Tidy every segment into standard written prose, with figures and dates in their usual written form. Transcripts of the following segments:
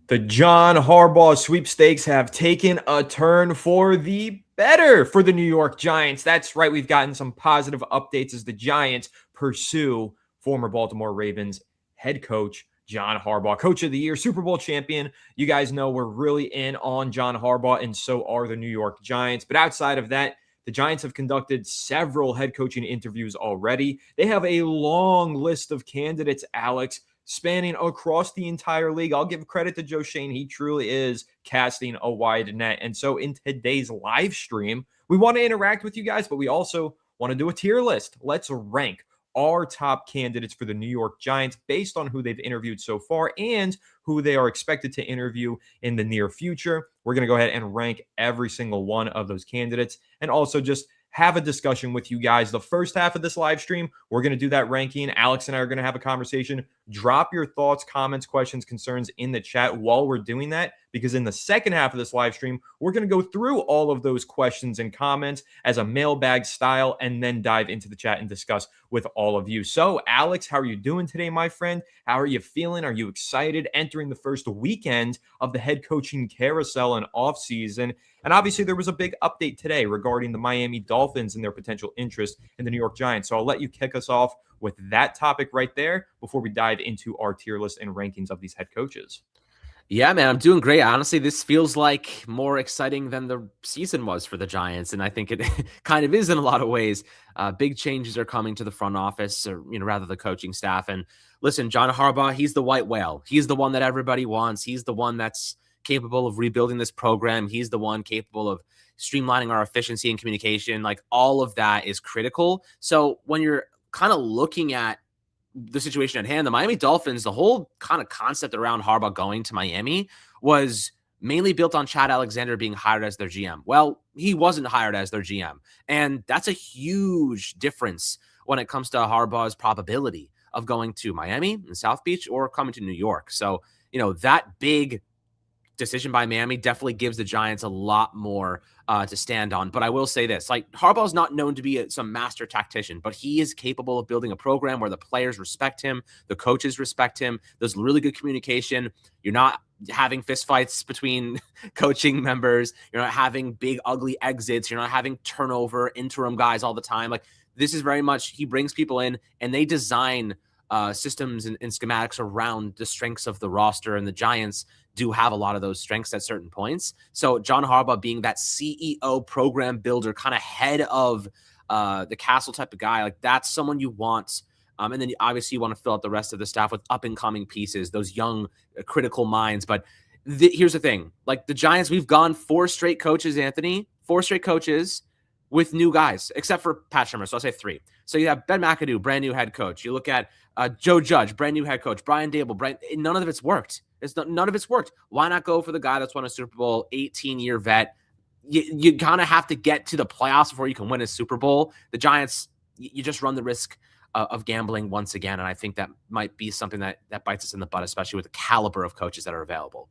The John Harbaugh sweepstakes have taken a turn for the better for the New York Giants. That's right. We've gotten some positive updates as the Giants pursue former Baltimore Ravens head coach John Harbaugh, coach of the year, Super Bowl champion. You guys know we're really in on John Harbaugh, and so are the New York Giants. But outside of that, the Giants have conducted several head coaching interviews already. They have a long list of candidates, Alex, spanning across the entire league. I'll give credit to Joe Shane. He truly is casting a wide net. And so in today's live stream, we want to interact with you guys, but we also want to do a tier list. Let's rank our top candidates for the New York Giants based on who they've interviewed so far and who they are expected to interview in the near future. We're going to go ahead and rank every single one of those candidates and also just have a discussion with you guys. The first half of this live stream, we're going to do that ranking. Alex and I are going to have a conversation. Drop your thoughts, comments, questions, concerns in the chat while we're doing that, because in the second half of this live stream, we're going to go through all of those questions and comments as a mailbag style and then dive into the chat and discuss with all of you. So, Alex, how are you doing today, my friend? How are you feeling? Are you excited entering the first weekend of the head coaching carousel and offseason? And obviously, there was a big update today regarding the Miami Dolphins and their potential interest in the New York Giants. So I'll let you kick us off with that topic right there before we dive into our tier list and rankings of these head coaches. Yeah, man, I'm doing great. Honestly, this feels like more exciting than the season was for the Giants, and I think it kind of is in a lot of ways. Big changes are coming to the front office, or rather the coaching staff. And listen, John Harbaugh, he's the white whale. He's the one that everybody wants. He's the one that's capable of rebuilding this program. He's the one capable of streamlining our efficiency and communication. Like, all of that is critical. So when you're kind of looking at the situation at hand, the Miami Dolphins, the whole kind of concept around Harbaugh going to Miami was mainly built on Chad Alexander being hired as their GM. Well, he wasn't hired as their GM. And that's a huge difference when it comes to Harbaugh's probability of going to Miami and South Beach or coming to New York. So, that big decision by Miami definitely gives the Giants a lot more to stand on. But I will say this, like, Harbaugh's not known to be some master tactician, but he is capable of building a program where the players respect him, the coaches respect him. There's really good communication. You're not having fistfights between coaching members. You're not having big, ugly exits. You're not having turnover, interim guys all the time. Like, this is very much, he brings people in and they design systems and schematics around the strengths of the roster, and the Giants do have a lot of those strengths at certain points. So John Harbaugh being that CEO, program builder, kind of head of the castle type of guy, like, that's someone you want. And then obviously you want to fill out the rest of the staff with up and coming pieces, those young critical minds. But here's the thing, like, the Giants, we've gone 4 straight coaches, Anthony, 4 straight coaches with new guys, except for Pat Shurmur. So I'll say 3. So you have Ben McAdoo, brand new head coach. You look at Joe Judge, brand new head coach. Brian Dable, none of it's worked. None of it's worked. Why not go for the guy that's won a Super Bowl, 18-year vet? You kind of have to get to the playoffs before you can win a Super Bowl. The Giants, you just run the risk of gambling once again, and I think that might be something that bites us in the butt, especially with the caliber of coaches that are available.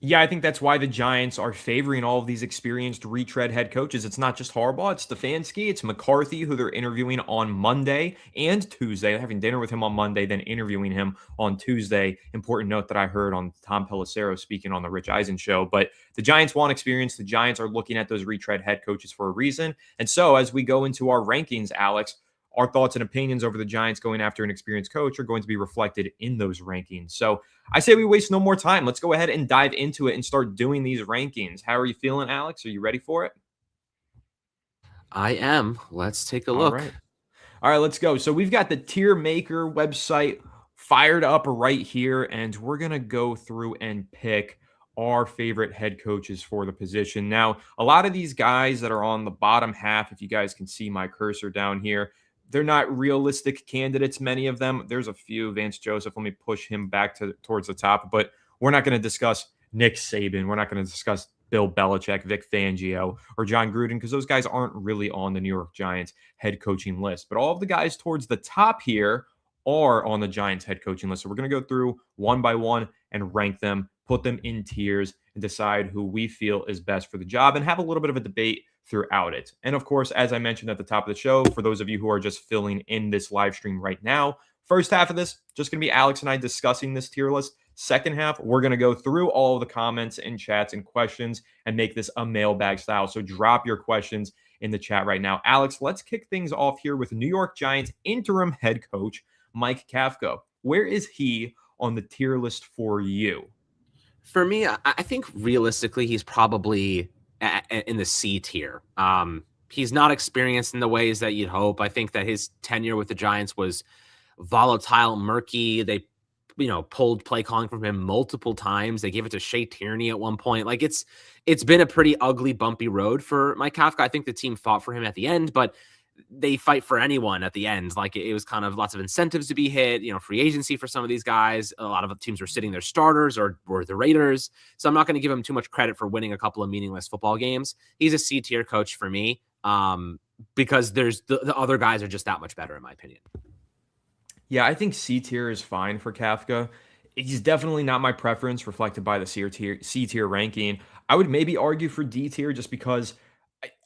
Yeah, I think that's why the Giants are favoring all of these experienced retread head coaches. It's not just Harbaugh, it's Stefanski, it's McCarthy, who they're interviewing on Monday and Tuesday. They're having dinner with him on Monday, then interviewing him on Tuesday. Important note that I heard on Tom Pelissero speaking on the Rich Eisen show. But the Giants want experience. The Giants are looking at those retread head coaches for a reason. And so as we go into our rankings, Alex, our thoughts and opinions over the Giants going after an experienced coach are going to be reflected in those rankings. So I say we waste no more time. Let's go ahead and dive into it and start doing these rankings. How are you feeling, Alex? Are you ready for it? I am. Let's take a look. All right, let's go. So we've got the tier maker website fired up right here, and we're going to go through and pick our favorite head coaches for the position. Now, a lot of these guys that are on the bottom half, if you guys can see my cursor down here, they're not realistic candidates, many of them. There's a few. Vance Joseph, let me push him back towards the top. But we're not going to discuss Nick Saban. We're not going to discuss Bill Belichick, Vic Fangio, or John Gruden, because those guys aren't really on the New York Giants head coaching list. But all of the guys towards the top here are on the Giants head coaching list. So we're going to go through one by one and rank them, put them in tiers, and decide who we feel is best for the job and have a little bit of a debate throughout it. And of course, as I mentioned at the top of the show, for those of you who are just filling in this live stream right now, first half of this, just going to be Alex and I discussing this tier list. Second half, we're going to go through all of the comments and chats and questions and make this a mailbag style. So drop your questions in the chat right now. Alex, let's kick things off here with New York Giants interim head coach Mike Kafka. Where is he on the tier list for you? For me, I think realistically, he's probably in the C tier. He's not experienced in the ways that you'd hope. I think that his tenure with the Giants was volatile, murky. They, pulled play calling from him multiple times. They gave it to Shea Tierney at one point. Like it's been a pretty ugly, bumpy road for Mike Kafka. I think the team fought for him at the end, but they fight for anyone at the end. Like it was kind of lots of incentives to be hit, free agency for some of these guys. A lot of teams were sitting their starters or were the Raiders. So I'm not going to give him too much credit for winning a couple of meaningless football games. He's a C tier coach for me because there's the other guys are just that much better in my opinion. Yeah, I think C tier is fine for Kafka. He's definitely not my preference reflected by the C tier ranking. I would maybe argue for D tier just because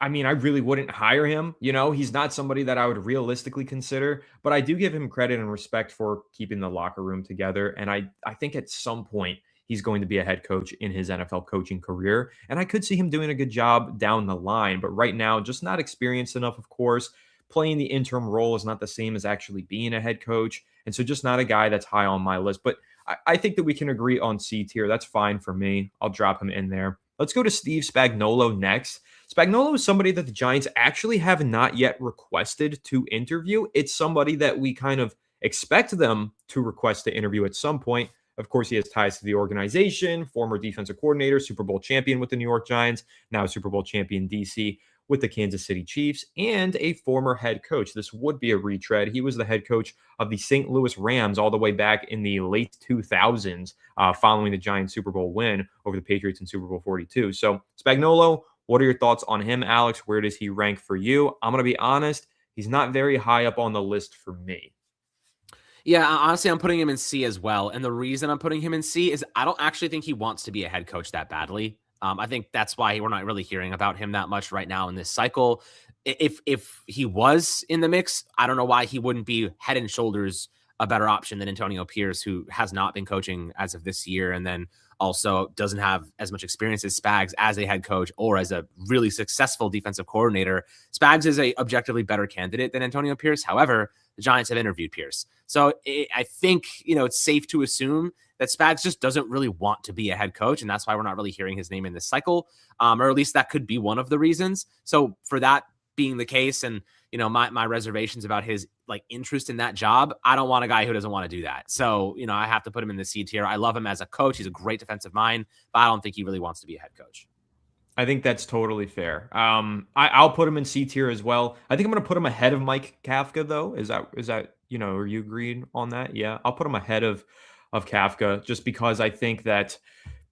I really wouldn't hire him. He's not somebody that I would realistically consider, but I do give him credit and respect for keeping the locker room together. And I think at some point he's going to be a head coach in his NFL coaching career. And I could see him doing a good job down the line, but right now, just not experienced enough, of course. Playing the interim role is not the same as actually being a head coach. And so just not a guy that's high on my list. But I think that we can agree on C tier. That's fine for me. I'll drop him in there. Let's go to Steve Spagnuolo next. Spagnuolo is somebody that the Giants actually have not yet requested to interview. It's somebody that we kind of expect them to request to interview at some point. Of course, he has ties to the organization, former defensive coordinator, Super Bowl champion with the New York Giants, now Super Bowl champion DC with the Kansas City Chiefs, and a former head coach. This would be a retread. He was the head coach of the St. Louis Rams all the way back in the late 2000s, following the Giants Super Bowl win over the Patriots in Super Bowl 42. So Spagnuolo, what are your thoughts on him, Alex? Where does he rank for you? I'm going to be honest, he's not very high up on the list for me. Yeah, honestly, I'm putting him in C as well. And the reason I'm putting him in C is I don't actually think he wants to be a head coach that badly. I think that's why we're not really hearing about him that much right now in this cycle. If he was in the mix, I don't know why he wouldn't be head and shoulders a better option than Antonio Pierce, who has not been coaching as of this year, and then also doesn't have as much experience as Spags as a head coach or as a really successful defensive coordinator. Spags is a objectively better candidate than Antonio Pierce. However, the Giants have interviewed Pierce. So I think, it's safe to assume that Spags just doesn't really want to be a head coach, and that's why we're not really hearing his name in this cycle, or at least that could be one of the reasons. So for that being the case, and my reservations about his interest in that job, I don't want a guy who doesn't want to do that. So I have to put him in the C tier. I love him as a coach; he's a great defensive mind, but I don't think he really wants to be a head coach. I think that's totally fair. I'll put him in C tier as well. I think I'm going to put him ahead of Mike Kafka, though. Is that are you agreed on that? Yeah, I'll put him ahead of Kafka just because I think that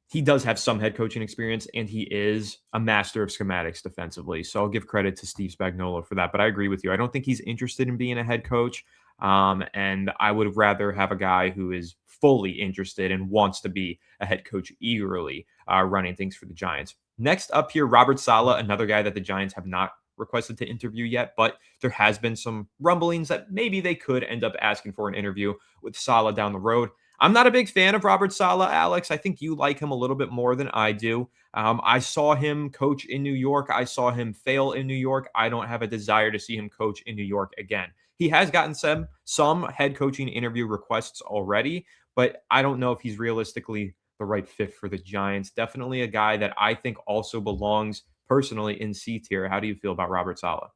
he does have some head coaching experience and he is a master of schematics defensively. So I'll give credit to Steve Spagnuolo for that. But I agree with you. I don't think he's interested in being a head coach. And I would rather have a guy who is fully interested and wants to be a head coach eagerly running things for the Giants. Next up here, Robert Saleh, another guy that the Giants have not requested to interview yet, but there has been some rumblings that maybe they could end up asking for an interview with Saleh down the road. I'm not a big fan of Robert Saleh, Alex. I think you like him a little bit more than I do. I saw him coach in New York. I saw him fail in New York. I don't have a desire to see him coach in New York again. He has gotten some head coaching interview requests already, but I don't know if he's realistically the right fit for the Giants. Definitely a guy that I think also belongs personally in C tier. How do you feel about Robert Saleh?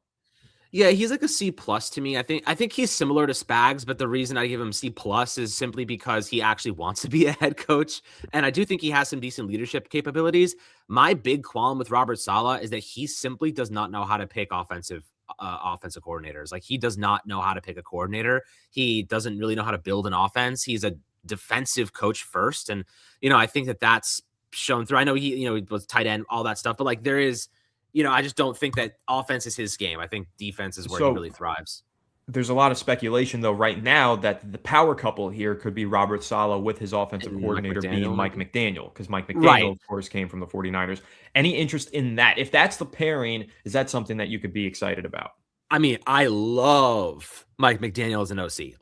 Yeah, he's like a C plus to me. I think he's similar to Spags, but the reason I give him C plus is simply because he actually wants to be a head coach. And I do think he has some decent leadership capabilities. My big qualm with Robert Saleh is that he simply does not know how to pick offensive coordinators. Like, he does not know how to pick a coordinator. He doesn't really know how to build an offense. He's a defensive coach first. And, I think that that's shown through. I know he was tight end, all that stuff, but there is, I just don't think that offense is his game. I think defense is where he really thrives. There's a lot of speculation, though, right now that the power couple here could be Robert Saleh with his offensive coordinator being Mike McDaniel, because Mike McDaniel, of course, came from the 49ers. Any interest in that? If that's the pairing, is that something that you could be excited about? I mean, I love Mike McDaniel as an OC.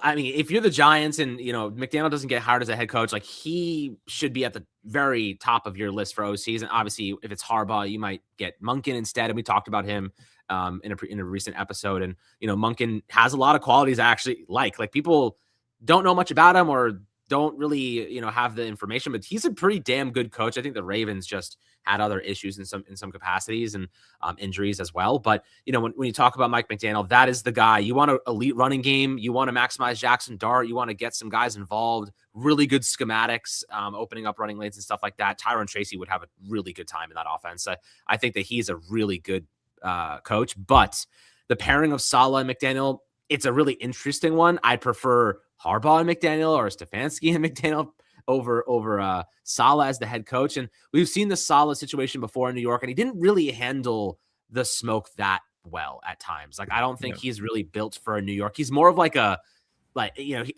I mean, if you're the Giants and, McDaniel doesn't get hired as a head coach, like he should be at the very top of your list for OCs. And obviously, if it's Harbaugh, you might get Monken instead. And we talked about him in a recent episode. And, Monken has a lot of qualities I actually like. Like people don't know much about him or don't really, have the information, but he's a pretty damn good coach. I think the Ravens just had other issues in some capacities and injuries as well. But, when you talk about Mike McDaniel, that is the guy. You want an elite running game. You want to maximize Jackson Dart. You want to get some guys involved, really good schematics, opening up running lanes and stuff like that. Tyrone Tracy would have a really good time in that offense. I think that he's a really good coach, but the pairing of Saleh and McDaniel, it's a really interesting one. I prefer Harbaugh and McDaniel or Stefanski and McDaniel over Saleh as the head coach. And we've seen the Saleh situation before in New York, and he didn't really handle the smoke that well at times. Like, I don't think he's really built for a New York. He's more of like a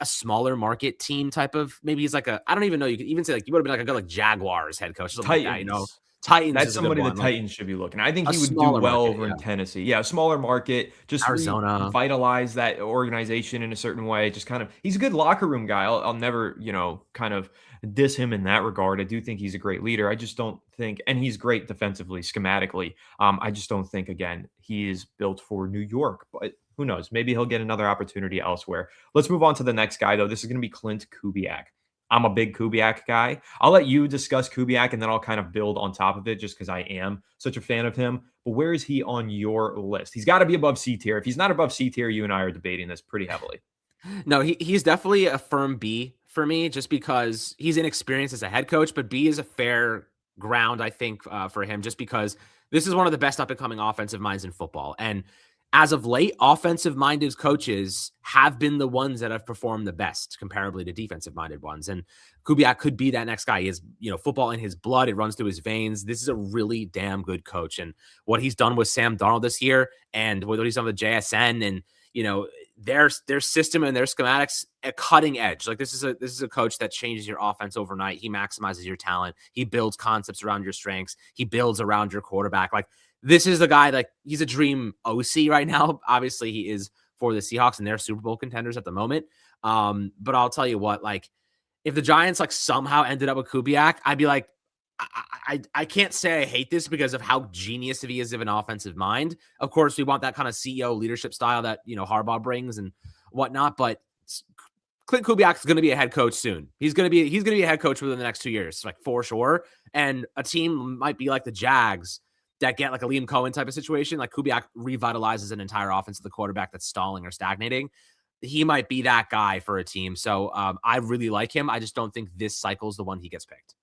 smaller market team type of, maybe he's like I don't even know. You could even say like, you would have been like a good like Jaguars head coach, something like that, Titans. That's somebody the Titans should be looking. I think he would do well over in Tennessee. Yeah, smaller market, just Arizona, vitalize that organization in a certain way. Just kind of, he's a good locker room guy. I'll never, kind of diss him in that regard. I do think he's a great leader. I just don't think, and he's great defensively, schematically. I just don't think, again, he is built for New York. But who knows? Maybe he'll get another opportunity elsewhere. Let's move on to the next guy, though. This is going to be Clint Kubiak. I'm a big Kubiak guy. I'll let you discuss Kubiak and then I'll kind of build on top of it just because I am such a fan of him. But where is he on your list? He's got to be above C tier. If he's not above C tier, you and I are debating this pretty heavily. No, he's definitely a firm B for me just because he's inexperienced as a head coach, but B is a fair ground, I think, for him just because this is one of the best up-and-coming offensive minds in football. And as of late, offensive-minded coaches have been the ones that have performed the best comparably to defensive-minded ones. And Kubiak could be that next guy. He has, football in his blood. It runs through his veins. This is a really damn good coach. And what he's done with Sam Darnold this year and what he's done with JSN and, their system and their schematics at cutting edge. Like this is a coach that changes your offense overnight. He maximizes your talent. He builds concepts around your strengths. He builds around your quarterback. Like, this is the guy, like, he's a dream OC right now. Obviously, he is for the Seahawks, and they're Super Bowl contenders at the moment. But I'll tell you what, like, if the Giants, like, somehow ended up with Kubiak, I'd be like, I can't say I hate this because of how genius he is of an offensive mind. Of course, we want that kind of CEO leadership style that, Harbaugh brings and whatnot, but Clint Kubiak is going to be a head coach soon. He's going to be a head coach within the next 2 years, like for sure. And a team might be like the Jags that get like a Liam Cohen type of situation. Like Kubiak revitalizes an entire offense of the quarterback that's stalling or stagnating. He might be that guy for a team. So I really like him. I just don't think this cycle is the one he gets picked.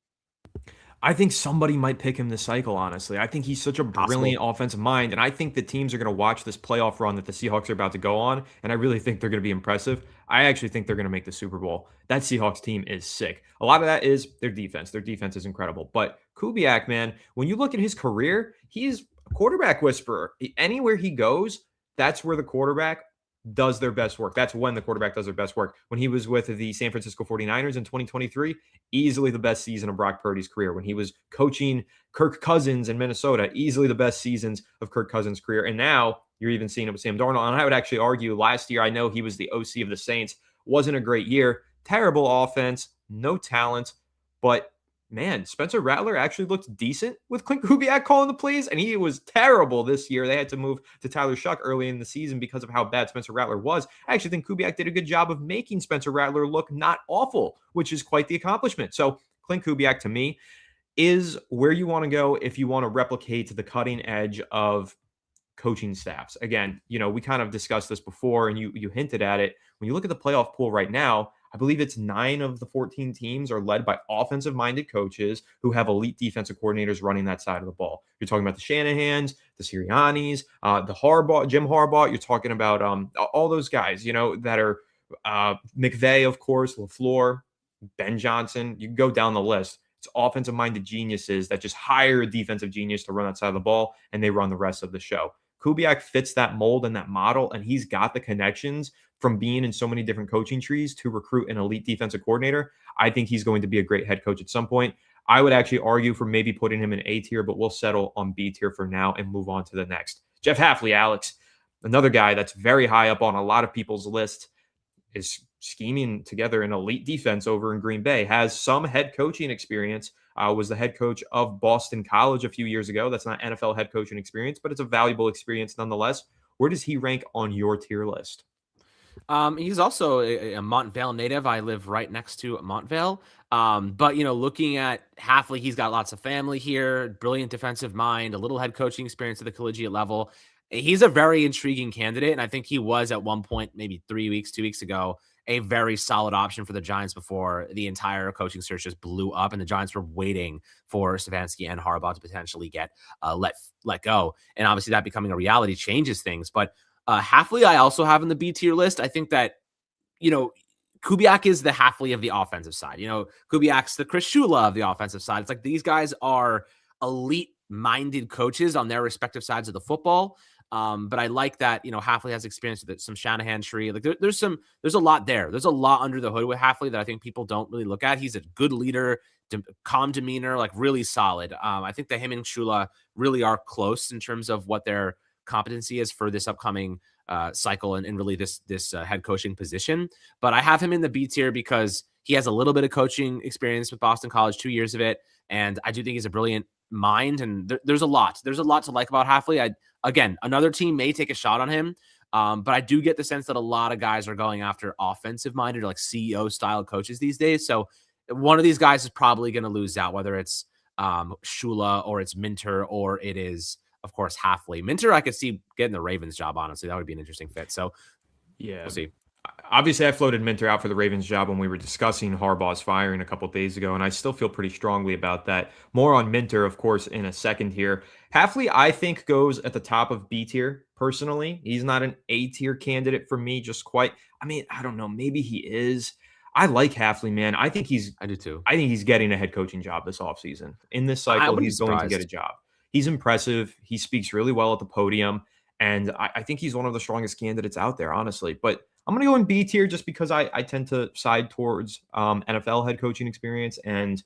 I think somebody might pick him this cycle, honestly. I think he's such a brilliant offensive mind, and I think the teams are going to watch this playoff run that the Seahawks are about to go on, and I really think they're going to be impressive. I actually think they're going to make the Super Bowl. That Seahawks team is sick. A lot of that is their defense. Their defense is incredible. But Kubiak, man, when you look at his career, he's a quarterback whisperer. Anywhere he goes, that's where the quarterback does their best work. That's when the quarterback does their best work. When he was with the San Francisco 49ers in 2023, easily the best season of Brock Purdy's career. When he was coaching Kirk Cousins in Minnesota, easily the best seasons of Kirk Cousins' career. And now you're even seeing it with Sam Darnold. And I would actually argue last year, I know he was the OC of the Saints, wasn't a great year, terrible offense, no talent, but man, Spencer Rattler actually looked decent with Clint Kubiak calling the plays, and he was terrible this year. They had to move to Tyler Shuck early in the season because of how bad Spencer Rattler was. I actually think Kubiak did a good job of making Spencer Rattler look not awful, which is quite the accomplishment. So Clint Kubiak, to me, is where you want to go if you want to replicate the cutting edge of coaching staffs. Again, we kind of discussed this before, and you hinted at it. When you look at the playoff pool right now, I believe it's 9 of the 14 teams are led by offensive-minded coaches who have elite defensive coordinators running that side of the ball. You're talking about the Shanahans, the Siriannis, the Harbaugh, Jim Harbaugh. You're talking about all those guys, that are McVay, of course, LaFleur, Ben Johnson. You can go down the list. It's offensive-minded geniuses that just hire a defensive genius to run that side of the ball, and they run the rest of the show. Kubiak fits that mold and that model, and he's got the connections from being in so many different coaching trees to recruit an elite defensive coordinator. I think he's going to be a great head coach at some point. I would actually argue for maybe putting him in A tier, but we'll settle on B tier for now and move on to the next. Jeff Hafley, Alex. Another guy that's very high up on a lot of people's list is scheming together an elite defense over in Green Bay, has some head coaching experience, was the head coach of Boston College a few years ago. That's not NFL head coaching experience, but it's a valuable experience nonetheless. Where does he rank on your tier list? He's also a Montvale native. I live right next to Montvale. But looking at Hafley, he's got lots of family here, brilliant defensive mind, a little head coaching experience at the collegiate level. He's a very intriguing candidate, and I think he was at one point, maybe 3 weeks, 2 weeks ago, a very solid option for the Giants before the entire coaching search just blew up, and the Giants were waiting for Stefanski and Harbaugh to potentially get let go. And obviously, that becoming a reality changes things, but Hafley, I also have in the B tier list. I think that, Kubiak is the Hafley of the offensive side. Kubiak's the Chris Shula of the offensive side. It's like these guys are elite minded coaches on their respective sides of the football. But I like that, Hafley has experience with some Shanahan tree. Like there's a lot there. There's a lot under the hood with Hafley that I think people don't really look at. He's a good leader, calm demeanor, like really solid. I think that him and Shula really are close in terms of what their competency is for this upcoming cycle and really this head coaching position. But I have him in the B tier because he has a little bit of coaching experience with Boston College, 2 years of it. And I do think he's a brilliant mind. And there's a lot to like about Hafley. Again, another team may take a shot on him. But I do get the sense that a lot of guys are going after offensive minded, like CEO style coaches these days. So one of these guys is probably going to lose out, whether it's Shula or it's Minter or it is, of course, Hafley. Minter, I could see getting the Ravens job, honestly. That would be an interesting fit. So Yeah. we'll see. Obviously, I floated Minter out for the Ravens job when we were discussing Harbaugh's firing a couple of days ago, and I still feel pretty strongly about that. More on Minter, of course, in a second here. Hafley, I think, goes at the top of B tier, personally. He's not an A tier candidate for me, just quite. I mean, I don't know. Maybe he is. I like Hafley, man. I do too. think he's getting a head coaching job this offseason. In this I cycle, wouldn't be he's going to get a surprised. job. He's impressive. He speaks really well at the podium. And I think he's one of the strongest candidates out there, honestly. But I'm going to go in B tier just because I tend to side towards NFL head coaching experience and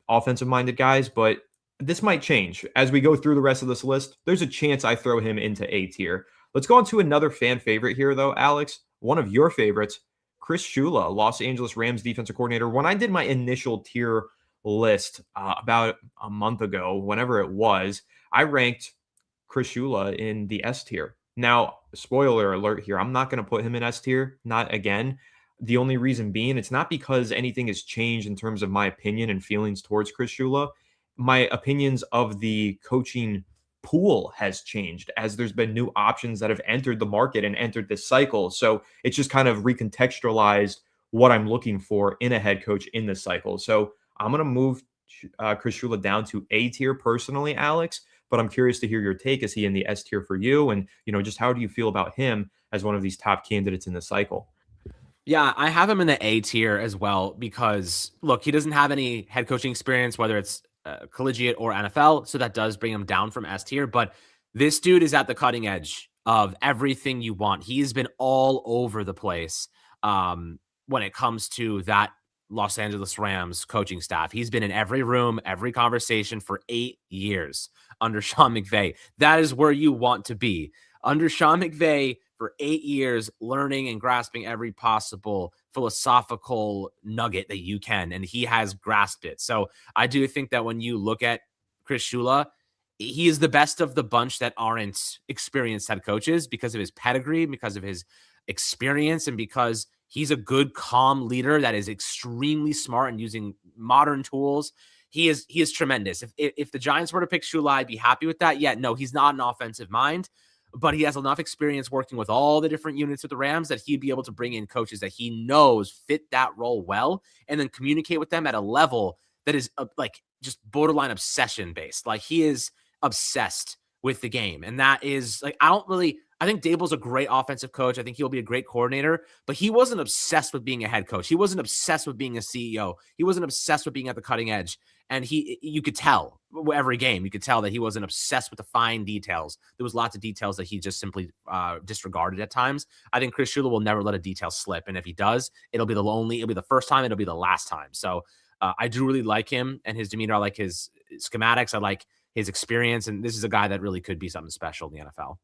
offensive minded guys. But this might change as we go through the rest of this list. There's a chance I throw him into A tier. Let's go on to another fan favorite here, though, Alex. One of your favorites, Chris Shula, Los Angeles Rams defensive coordinator. When I did my initial tier list about a month ago, whenever it was, I ranked Chris Shula in the S tier. Now, spoiler alert here, I'm not going to put him in S tier, not again. The only reason being, it's not because anything has changed in terms of my opinion and feelings towards Chris Shula. My opinions of the coaching pool has changed as there's been new options that have entered the market and entered this cycle. So it's just kind of recontextualized what I'm looking for in a head coach in this cycle. So I'm going to move Chris Shula down to A tier personally, Alex. But I'm curious to hear your take. Is he in the S tier for you? And, just how do you feel about him as one of these top candidates in the cycle? Yeah, I have him in the A tier as well because, look, he doesn't have any head coaching experience, whether it's collegiate or NFL. So that does bring him down from S tier. But this dude is at the cutting edge of everything you want. He's been all over the place when it comes to that Los Angeles Rams coaching staff. He's been in every room, every conversation for 8 years under Sean McVay. That is where you want to be. Under Sean McVay for 8 years, learning and grasping every possible philosophical nugget that you can, and he has grasped it. So I do think that when you look at Chris Shula, he is the best of the bunch that aren't experienced head coaches because of his pedigree, because of his experience, and because he's a good, calm leader that is extremely smart and using modern tools. He is tremendous. If the Giants were to pick Shula, I'd be happy with that. Yeah, no, he's not an offensive mind, but he has enough experience working with all the different units of the Rams that he'd be able to bring in coaches that he knows fit that role well and then communicate with them at a level that is like just borderline obsession based. Like he is obsessed with the game. And that is like, I think Dable's a great offensive coach. I think he'll be a great coordinator, but he wasn't obsessed with being a head coach. He wasn't obsessed with being a CEO. He wasn't obsessed with being at the cutting edge. And you could tell every game, you could tell that he wasn't obsessed with the fine details. There was lots of details that he just simply disregarded at times. I think Chris Shula will never let a detail slip. And if he does, it'll be the first time, it'll be the last time. So I do really like him and his demeanor. I like his schematics. I like his experience. And this is a guy that really could be something special in the NFL.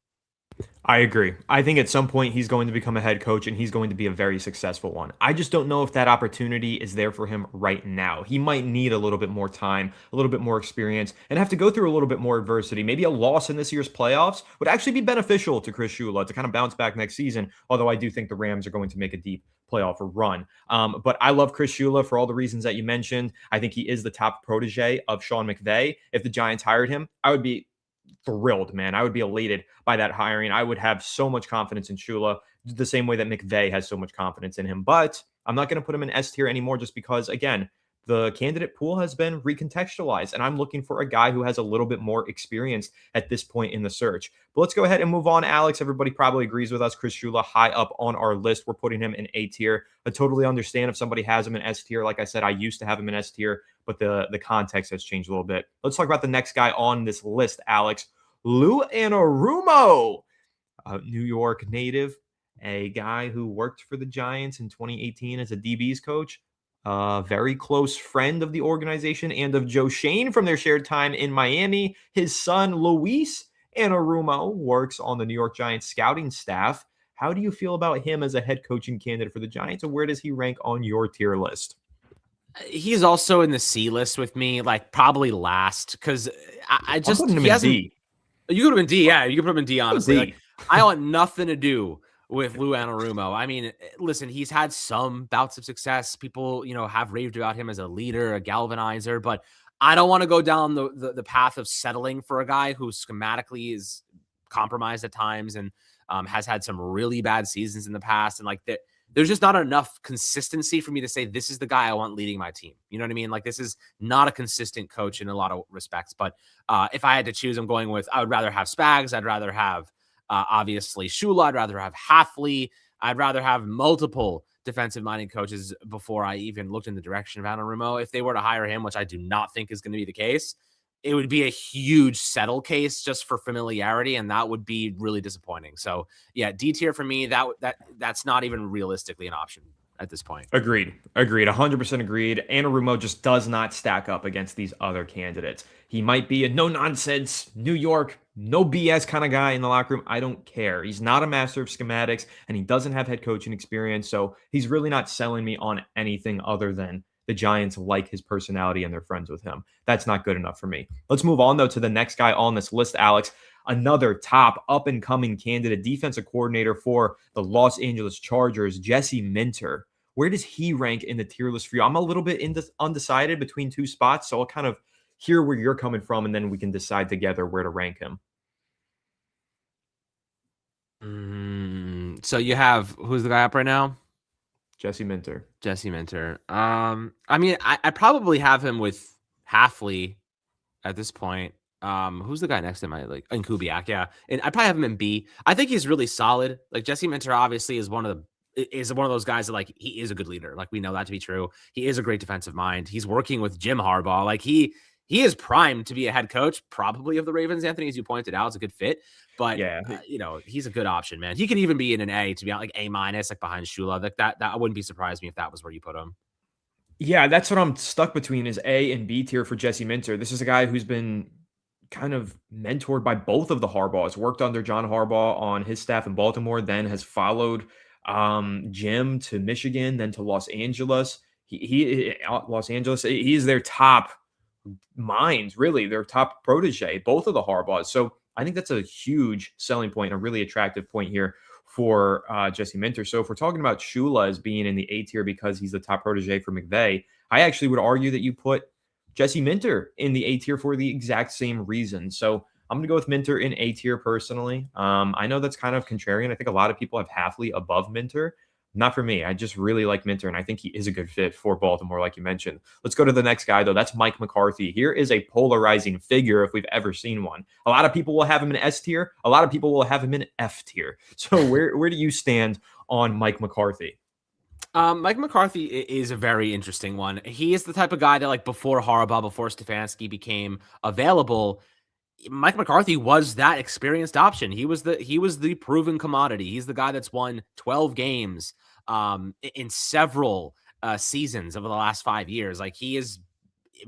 I agree. I think at some point he's going to become a head coach and he's going to be a very successful one. I just don't know if that opportunity is there for him right now. He might need a little bit more time, a little bit more experience, and have to go through a little bit more adversity. Maybe a loss in this year's playoffs would actually be beneficial to Chris Shula to kind of bounce back next season, although I do think the Rams are going to make a deep playoff run. But I love Chris Shula for all the reasons that you mentioned. I think he is the top protege of Sean McVay. If the Giants hired him, I would be thrilled, man. I would be elated by that hiring. I would have so much confidence in Shula, the same way that McVay has so much confidence in him. But I'm not going to put him in S tier anymore just because, again, the candidate pool has been recontextualized, and I'm looking for a guy who has a little bit more experience at this point in the search. But let's go ahead and move on, Alex. Everybody probably agrees with us. Chris Shula, high up on our list. We're putting him in A tier. I totally understand if somebody has him in S tier. Like I said, I used to have him in S tier, but the context has changed a little bit. Let's talk about the next guy on this list, Alex. Lou Anarumo, a New York native, a guy who worked for the Giants in 2018 as a DB's coach, a very close friend of the organization and of Joe Shane from their shared time in Miami. His son, Luis Anarumo, works on the New York Giants scouting staff. How do you feel about him as a head coaching candidate for the Giants, and where does he rank on your tier list? He's also in the C list with me, like probably last, because I I'm just putting him he in hasn't. D. You could have been D, yeah. You could put him in D, honestly. D. Like, I want nothing to do with Lou Anarumo. I mean, listen, he's had some bouts of success. People, have raved about him as a leader, a galvanizer, but I don't want to go down the path of settling for a guy who schematically is compromised at times and has had some really bad seasons in the past. And like there's just not enough consistency for me to say this is the guy I want leading my team. You know what I mean? Like, this is not a consistent coach in a lot of respects. But if I had to choose, I would rather have Spags. I'd rather have obviously Shula. I'd rather have Hafley. I'd rather have multiple defensive-minded coaches before I even looked in the direction of Anarumo. If they were to hire him, which I do not think is going to be the case, it would be a huge settle case just for familiarity, and that would be really disappointing. So yeah, D tier for me, that's not even realistically an option at this point. Agreed. 100% agreed. Anarumo just does not stack up against these other candidates. He might be a no-nonsense, New York, no BS kind of guy in the locker room. I don't care. He's not a master of schematics, and he doesn't have head coaching experience, so he's really not selling me on anything other than the Giants like his personality and they're friends with him. That's not good enough for me. Let's move on, though, to the next guy on this list, Alex. Another top up-and-coming candidate, defensive coordinator for the Los Angeles Chargers, Jesse Minter. Where does he rank in the tier list for you? I'm a little bit undecided between two spots, so I'll kind of hear where you're coming from, and then we can decide together where to rank him. So you have, who's the guy up right now? Jesse Minter. I mean, I probably have him with Hafley at this point. Who's the guy next to him? And Kubiak, yeah. And I probably have him in B. I think he's really solid. Like, Jesse Minter obviously is one of those guys that, like, he is a good leader. Like, we know that to be true. He is a great defensive mind. He's working with Jim Harbaugh. Like, he is primed to be a head coach, probably of the Ravens. Anthony, as you pointed out, is a good fit. But yeah, he's a good option, man. He could even be in an A, to be like A-, like behind Shula. Like that I wouldn't be surprised me if that was where you put him. Yeah, that's what I'm stuck between is A and B tier for Jesse Minter. This is a guy who's been kind of mentored by both of the Harbaughs, worked under John Harbaugh on his staff in Baltimore, then has followed Jim to Michigan, then to Los Angeles. Los Angeles, he's their top minds, really, their top protege, both of the Harbaughs. So I think that's a huge selling point, a really attractive point here for Jesse Minter. So if we're talking about Shula as being in the A tier because he's the top protege for McVay, I actually would argue that you put Jesse Minter in the A tier for the exact same reason. So I'm going to go with Minter in A tier personally. I know that's kind of contrarian. I think a lot of people have Hafley above Minter. Not for me. I just really like Minter, and I think he is a good fit for Baltimore, like you mentioned. Let's go to the next guy, though. That's Mike McCarthy. Here is a polarizing figure if we've ever seen one. A lot of people will have him in S tier. A lot of people will have him in F tier. So where do you stand on Mike McCarthy? Mike McCarthy is a very interesting one. He is the type of guy that, like, before Harbaugh, before Stefanski became available, Mike McCarthy was that experienced option. He was the proven commodity. He's the guy that's won 12 games in several seasons over the last 5 years. Like, he is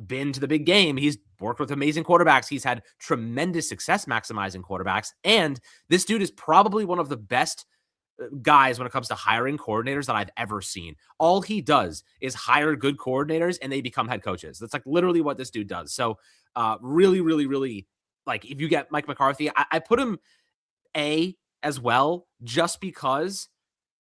been to the big game. He's worked with amazing quarterbacks. He's had tremendous success maximizing quarterbacks. And this dude is probably one of the best guys when it comes to hiring coordinators that I've ever seen. All he does is hire good coordinators and they become head coaches. That's like literally what this dude does. So really, really, really, like if you get Mike McCarthy, I put him A as well, just because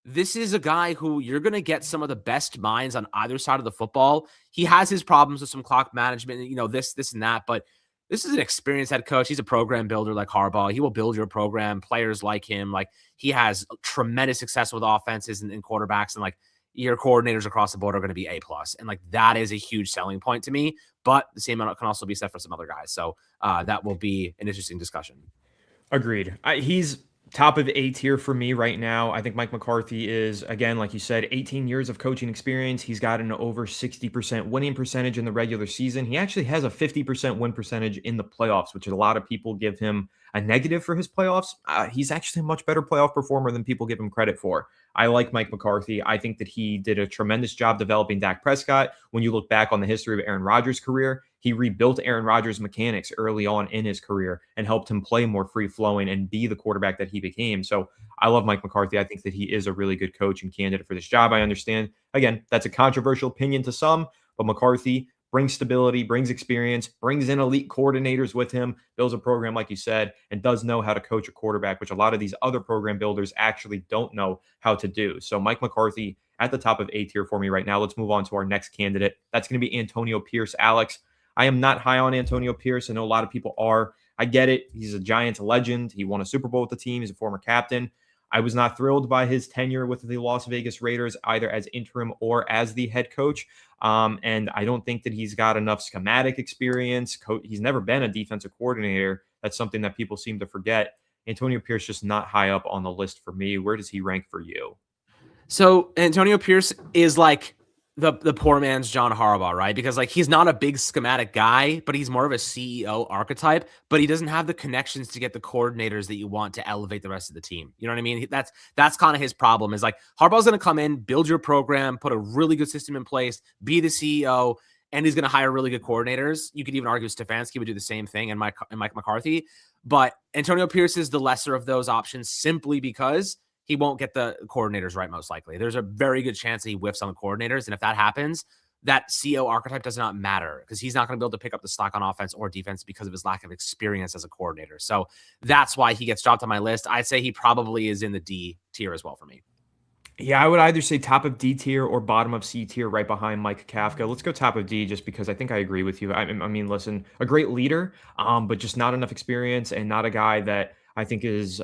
this is a guy who you're going to get some of the best minds on either side of the football. He has his problems with some clock management, this and that, but this is an experienced head coach. He's a program builder like Harbaugh. He will build your program, players like him. Like he has tremendous success with offenses and quarterbacks, and like your coordinators across the board are going to be A+. And like that is a huge selling point to me, but the same amount can also be said for some other guys. So that will be an interesting discussion. Agreed. He's top of A tier for me right now. I think Mike McCarthy is, again, like you said, 18 years of coaching experience. He's got an over 60% winning percentage in the regular season. He actually has a 50% win percentage in the playoffs, which a lot of people give him a negative for his playoffs. He's actually a much better playoff performer than people give him credit for. I like Mike McCarthy. I think that he did a tremendous job developing Dak Prescott. When you look back on the history of Aaron Rodgers' career, he rebuilt Aaron Rodgers' mechanics early on in his career and helped him play more free-flowing and be the quarterback that he became. So I love Mike McCarthy. I think that he is a really good coach and candidate for this job. I understand, again, that's a controversial opinion to some, but McCarthy brings stability, brings experience, brings in elite coordinators with him, builds a program, like you said, and does know how to coach a quarterback, which a lot of these other program builders actually don't know how to do. So Mike McCarthy at the top of A tier for me right now. Let's move on to our next candidate. That's going to be Antonio Pierce. Alex, I am not high on Antonio Pierce. I know a lot of people are. I get it. He's a Giants legend. He won a Super Bowl with the team. He's a former captain. I was not thrilled by his tenure with the Las Vegas Raiders, either as interim or as the head coach. And I don't think that he's got enough schematic experience. He's never been a defensive coordinator. That's something that people seem to forget. Antonio Pierce just not high up on the list for me. Where does he rank for you? So Antonio Pierce is like the poor man's John Harbaugh, right? Because like he's not a big schematic guy, but he's more of a CEO archetype, but he doesn't have the connections to get the coordinators that you want to elevate the rest of the team. You know what I mean? That's kind of his problem, is like Harbaugh's going to come in, build your program, put a really good system in place, be the CEO, and he's going to hire really good coordinators. You could even argue Stefanski would do the same thing, and Mike McCarthy. But Antonio Pierce is the lesser of those options simply because he won't get the coordinators right, most likely. There's a very good chance that he whiffs on the coordinators. And if that happens, that CEO archetype does not matter, because he's not going to be able to pick up the slack on offense or defense because of his lack of experience as a coordinator. So that's why he gets dropped on my list. I'd say he probably is in the D tier as well for me. Yeah, I would either say top of D tier or bottom of C tier, right behind Mike Kafka. Let's go top of D, just because I think I agree with you. I mean, listen, a great leader, but just not enough experience, and not a guy that I think is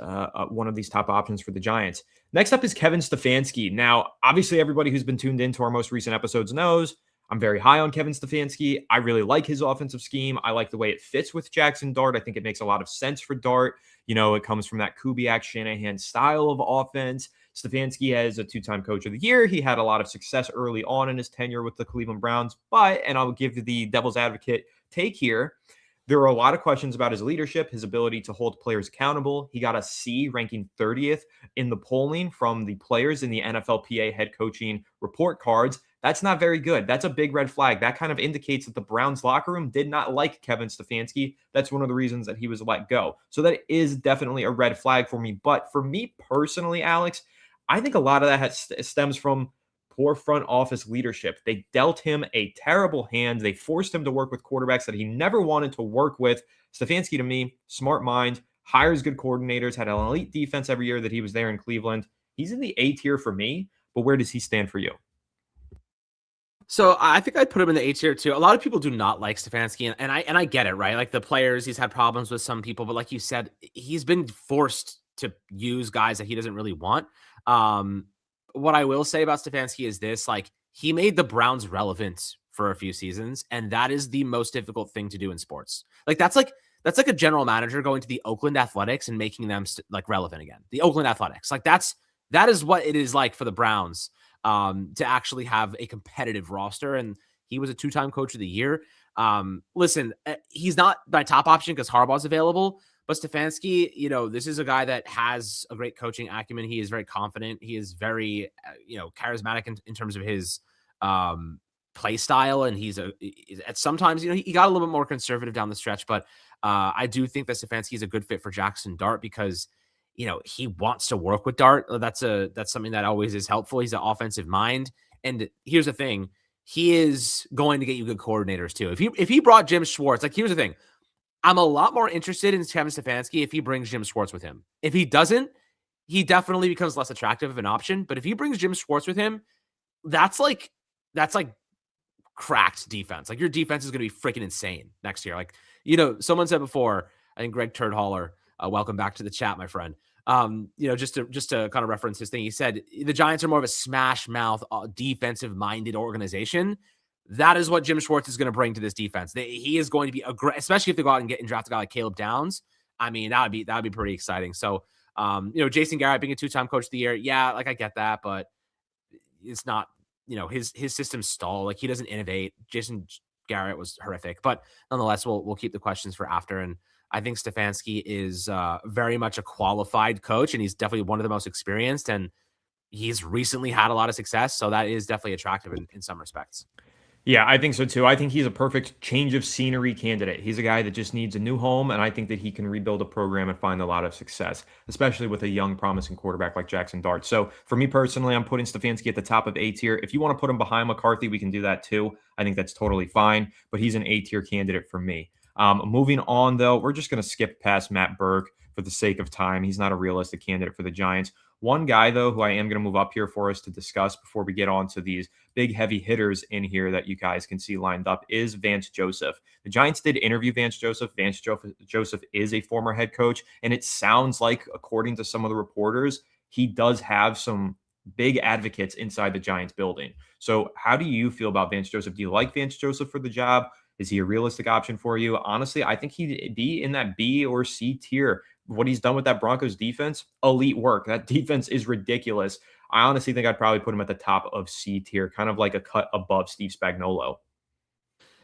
one of these top options for the Giants. Next up is Kevin Stefanski. Now, obviously, everybody who's been tuned into our most recent episodes knows I'm very high on Kevin Stefanski. I really like his offensive scheme. I like the way it fits with Jackson Dart. I think it makes a lot of sense for Dart. It comes from that Kubiak Shanahan style of offense. Stefanski has a two-time coach of the year. He had a lot of success early on in his tenure with the Cleveland Browns. But, and I'll give the devil's advocate take here, there are a lot of questions about his leadership, his ability to hold players accountable. He got a C, ranking 30th in the polling from the players in the NFLPA head coaching report cards. That's not very good. That's a big red flag. That kind of indicates that the Browns locker room did not like Kevin Stefanski. That's one of the reasons that he was let go. So that is definitely a red flag for me. But for me personally, Alex, I think a lot of that stems from poor front office leadership. They dealt him a terrible hand. They forced him to work with quarterbacks that he never wanted to work with. Stefanski, to me, smart mind, hires good coordinators, had an elite defense every year that he was there in Cleveland. He's in the A tier for me, but where does he stand for you? So I think I'd put him in the A tier too. A lot of people do not like Stefanski, and I get it, right? Like the players, he's had problems with some people, but like you said, he's been forced to use guys that he doesn't really want. What I will say about Stefanski is this: like he made the Browns relevant for a few seasons, and that is the most difficult thing to do in sports. Like that's like a general manager going to the Oakland Athletics and making them like relevant again. The Oakland Athletics, like that is what it is like for the Browns to actually have a competitive roster. And he was a two-time coach of the year. Listen, he's not my top option because Harbaugh's available, but Stefanski, this is a guy that has a great coaching acumen. He is very confident. He is very, charismatic in terms of his play style, and at sometimes, he got a little bit more conservative down the stretch, but I do think that Stefanski is a good fit for Jackson Dart because he wants to work with Dart. That's something that always is helpful. He's an offensive mind, and here's the thing: he is going to get you good coordinators too. If he brought Jim Schwartz, like here's the thing, I'm a lot more interested in Kevin Stefanski if he brings Jim Schwartz with him. If he doesn't, he definitely becomes less attractive of an option. But if he brings Jim Schwartz with him, that's like cracked defense. Like your defense is going to be freaking insane next year. Like, someone said before, I think Greg Turdhaller, welcome back to the chat, my friend. Just to kind of reference his thing, he said the Giants are more of a smash mouth, defensive minded organization. That is what Jim Schwartz is going to bring to this defense. He is going to be especially if they go out and draft a guy like Caleb Downs. I mean, that would be pretty exciting. So, Jason Garrett being a 2-time coach of the year. Yeah. Like I get that, but it's not, his systems stall. Like he doesn't innovate. Jason Garrett was horrific, but nonetheless, we'll keep the questions for after. And I think Stefanski is very much a qualified coach, and he's definitely one of the most experienced, and he's recently had a lot of success. So that is definitely attractive in some respects. Yeah, I think so too. I think he's a perfect change of scenery candidate. He's a guy that just needs a new home, and I think that he can rebuild a program and find a lot of success, especially with a young, promising quarterback like Jackson Dart. So for me personally, I'm putting Stefanski at the top of A tier. If you want to put him behind McCarthy, we can do that too. I think that's totally fine, but he's an A tier candidate for me. Moving on, though, we're just going to skip past Matt Burke for the sake of time. He's not a realistic candidate for the Giants. One guy, though, who I am going to move up here for us to discuss before we get on to these big heavy hitters in here that you guys can see lined up is Vance Joseph. The Giants did interview Vance Joseph. Vance Joseph is a former head coach, and it sounds like, according to some of the reporters, he does have some big advocates inside the Giants building. So how do you feel about Vance Joseph? Do you like Vance Joseph for the job? Is he a realistic option for you? Honestly, I think he'd be in that B or C tier. What he's done with that Broncos defense, elite work. That defense is ridiculous. I honestly think I'd probably put him at the top of C tier, kind of like a cut above Steve Spagnuolo.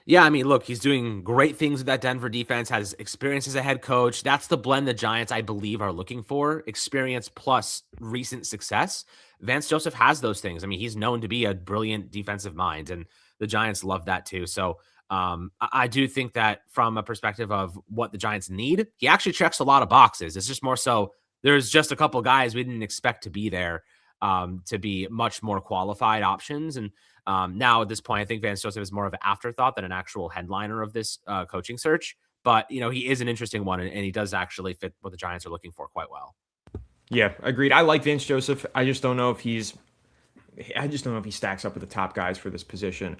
Yeah, I mean, look, he's doing great things with that Denver defense, has experience as a head coach. That's the blend the Giants, I believe, are looking for, experience plus recent success. Vance Joseph has those things. I mean, he's known to be a brilliant defensive mind, and the Giants love that too. So I do think that from a perspective of what the Giants need, he actually checks a lot of boxes. It's just more so there's just a couple of guys we didn't expect to be there to be much more qualified options. And now at this point, I think Vance Joseph is more of an afterthought than an actual headliner of this coaching search. But, he is an interesting one, and he does actually fit what the Giants are looking for quite well. Yeah, agreed. I like Vance Joseph. I just don't know if he stacks up with the top guys for this position.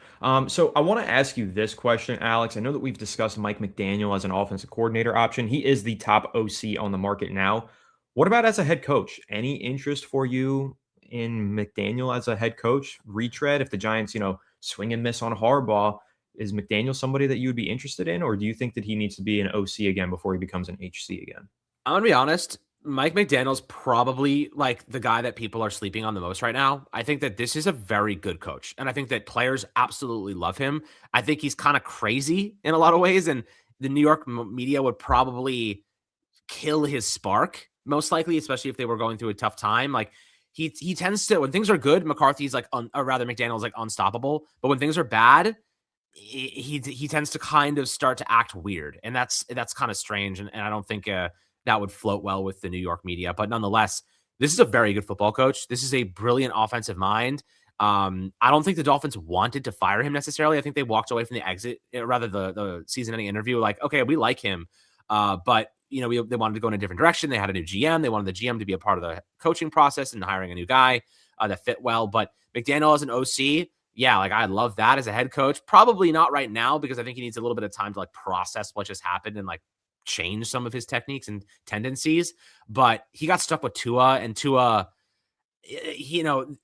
So I want to ask you this question, Alex. I know that we've discussed Mike McDaniel as an offensive coordinator option. He is the top OC on the market now. What about as a head coach? Any interest for you in McDaniel as a head coach? Retread if the Giants, swing and miss on Harbaugh. Is McDaniel somebody that you would be interested in, or do you think that he needs to be an OC again before he becomes an HC again? I'm going to be honest. Mike McDaniel's probably like the guy that people are sleeping on the most right now. I think that this is a very good coach, and I think that players absolutely love him. I think he's kind of crazy in a lot of ways, and the New York media would probably kill his spark, most likely, especially if they were going through a tough time. Like he tends to, when things are good, McCarthy's like, or rather McDaniel's like unstoppable, but when things are bad, he tends to kind of start to act weird, and that's kind of strange, and I don't think that would float well with the New York media. But nonetheless, this is a very good football coach. This is a brilliant offensive mind. I don't think the Dolphins wanted to fire him necessarily. I think they walked away from the exit, rather the season-ending interview, like, okay, we like him, but they wanted to go in a different direction. They had a new GM. They wanted the GM to be a part of the coaching process and hiring a new guy that fit well. But McDaniel as an OC, yeah, like I'd love that as a head coach. Probably not right now because I think he needs a little bit of time to like process what just happened and like change some of his techniques and tendencies. But he got stuck with Tua, and Tua,